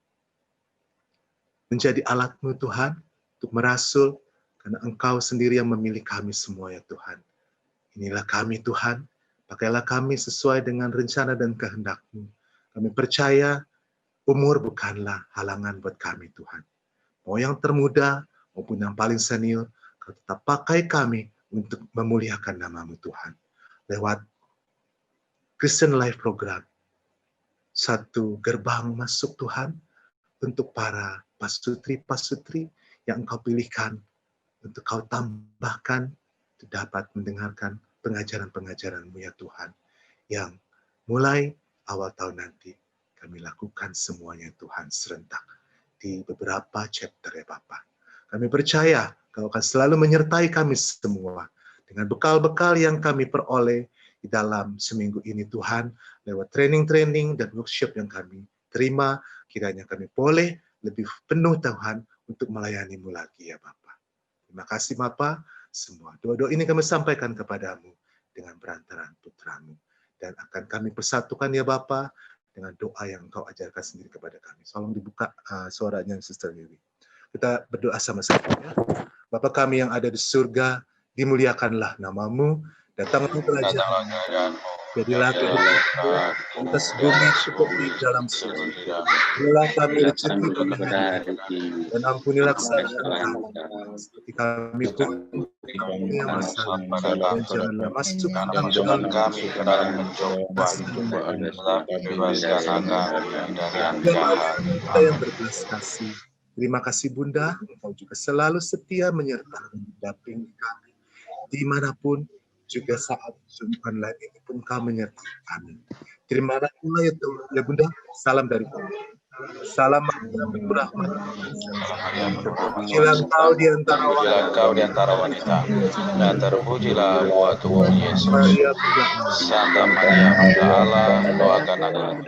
menjadi alat-Mu Tuhan, untuk merasul, karena Engkau sendiri yang memilih kami semua ya Tuhan. Inilah kami Tuhan, pakailah kami sesuai dengan rencana dan kehendak-Mu. Kami percaya umur bukanlah halangan buat kami Tuhan. Mau yang termuda maupun yang paling senior, Kau tetap pakai kami untuk memuliakan nama-Mu Tuhan. Lewat Christian Life Program, satu gerbang masuk Tuhan untuk para pasutri-pasutri yang Engkau pilihkan, untuk Kau tambahkan, untuk dapat mendengarkan pengajaran-pengajaran-Mu ya Tuhan, yang mulai awal tahun nanti kami lakukan semuanya Tuhan serentak di beberapa chapter ya Bapa. Kami percaya Kau akan selalu menyertai kami semua dengan bekal-bekal yang kami peroleh, di dalam seminggu ini Tuhan, lewat training-training dan workshop yang kami terima, kiranya kami boleh lebih penuh Tuhan untuk melayani-Mu lagi ya Bapa. Terima kasih Bapa, semua doa-doa ini kami sampaikan kepadamu dengan perantaraan putra-Mu. Dan akan kami persatukan ya Bapa dengan doa yang Engkau ajarkan sendiri kepada kami. Tolong dibuka suaranya Sister Wiwi. Kita berdoa sama-sama ya. Bapa kami yang ada di surga, dimuliakanlah nama-Mu, datanglah kerajaan-Mu, jadilah kehendakmu atas bumi seperti dalam surga. Berilah kami rezeki kami hari ini, dan ampunilah kesalahan kami, seperti kami pun yang bersalah, dan janganlah masuk dan jangan kami ke dalam pencobaan, tetapi bebaskan kami dari yang jahat. Kita yang berbelas kasih. Terima kasih Bunda, Engkau juga selalu setia menyertai mendampingi kami dimanapun, juga saat online ini pun Kau menyertai kami. Terima kasih ya Bunda, salam dari kami. Salam Maria berrahmat. Pujilah Engkau di antara wanita, dan terpujilah buah tubuh Yesus. Maria Santa Maria Bunda Allah, doakan kami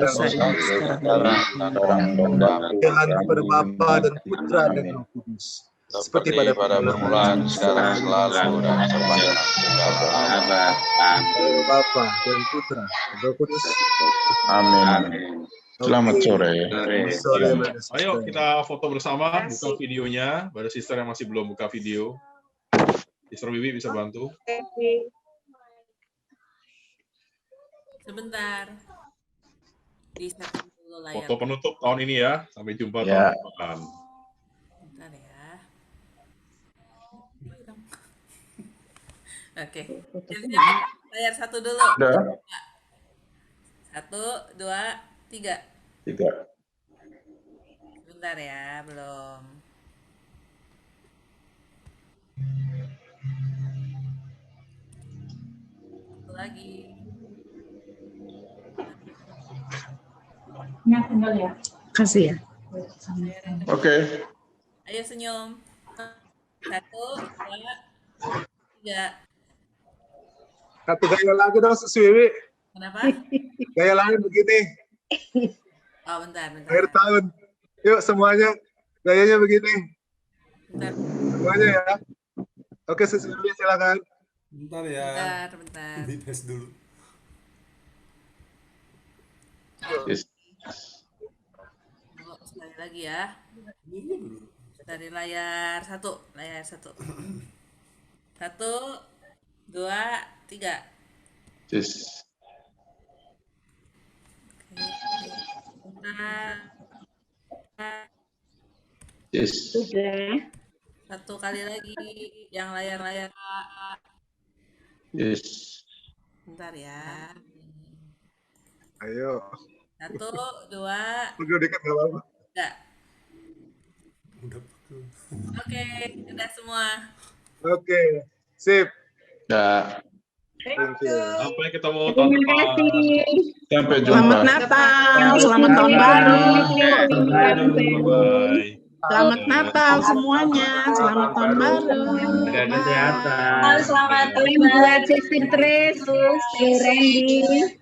Tuhan kepada Bapa dan Putra dan Roh Kudus, seperti pada permulaan, sekarang, selalu, dan sepanjang segala abad. Bapa dan Putra dan Roh Kudus. Amin. Selamat sore. Ayo kita foto bersama, buka videonya. Ada sister yang masih belum buka video. Sister Wiwi bisa bantu. Sebentar. Di-setting dulu layar. Foto penutup tahun ini ya. Sampai jumpa Ya. tahun depan. Bentar ya. Oke. Siap-siap. Layar 1 dulu. Udah. 1, 2, 3. 3. Bentar ya, belum. Satu lagi. Kasih ya. Oke. Ayo senyum. 1, 2, 3. Satu gaya lagi dong, Sus Wiwi. Kenapa? Gaya lain begini, Oh, bentar. akhir tahun. Yuk semuanya, gayanya begini. Bentar. Semuanya ya. Oke, Sus Wiwi silakan. Bentar ya. Bentar. Di tes dulu. Yes. Tunggu sekali lagi ya. Dari layar 1. 1, 2, 3. Yes. Bentar. Yes. Sudah. 1 kali lagi yang layar-layar. Yes. Bentar ya. Ayo. 1, 2, Udah dekat nggak apa-apa. 3. Udah pukul. Oke, udah semua. Oke, sip. Ya. Thank you. Sampai ketemu tahun Terima depan. kasih. Sampai jumpa. Selamat Natal, selamat tahun baru. Bye. Selamat Natal semuanya, selamat tahun baru. Jaga kesehatan. Selamat tahun baru, Sister Trace, Randy.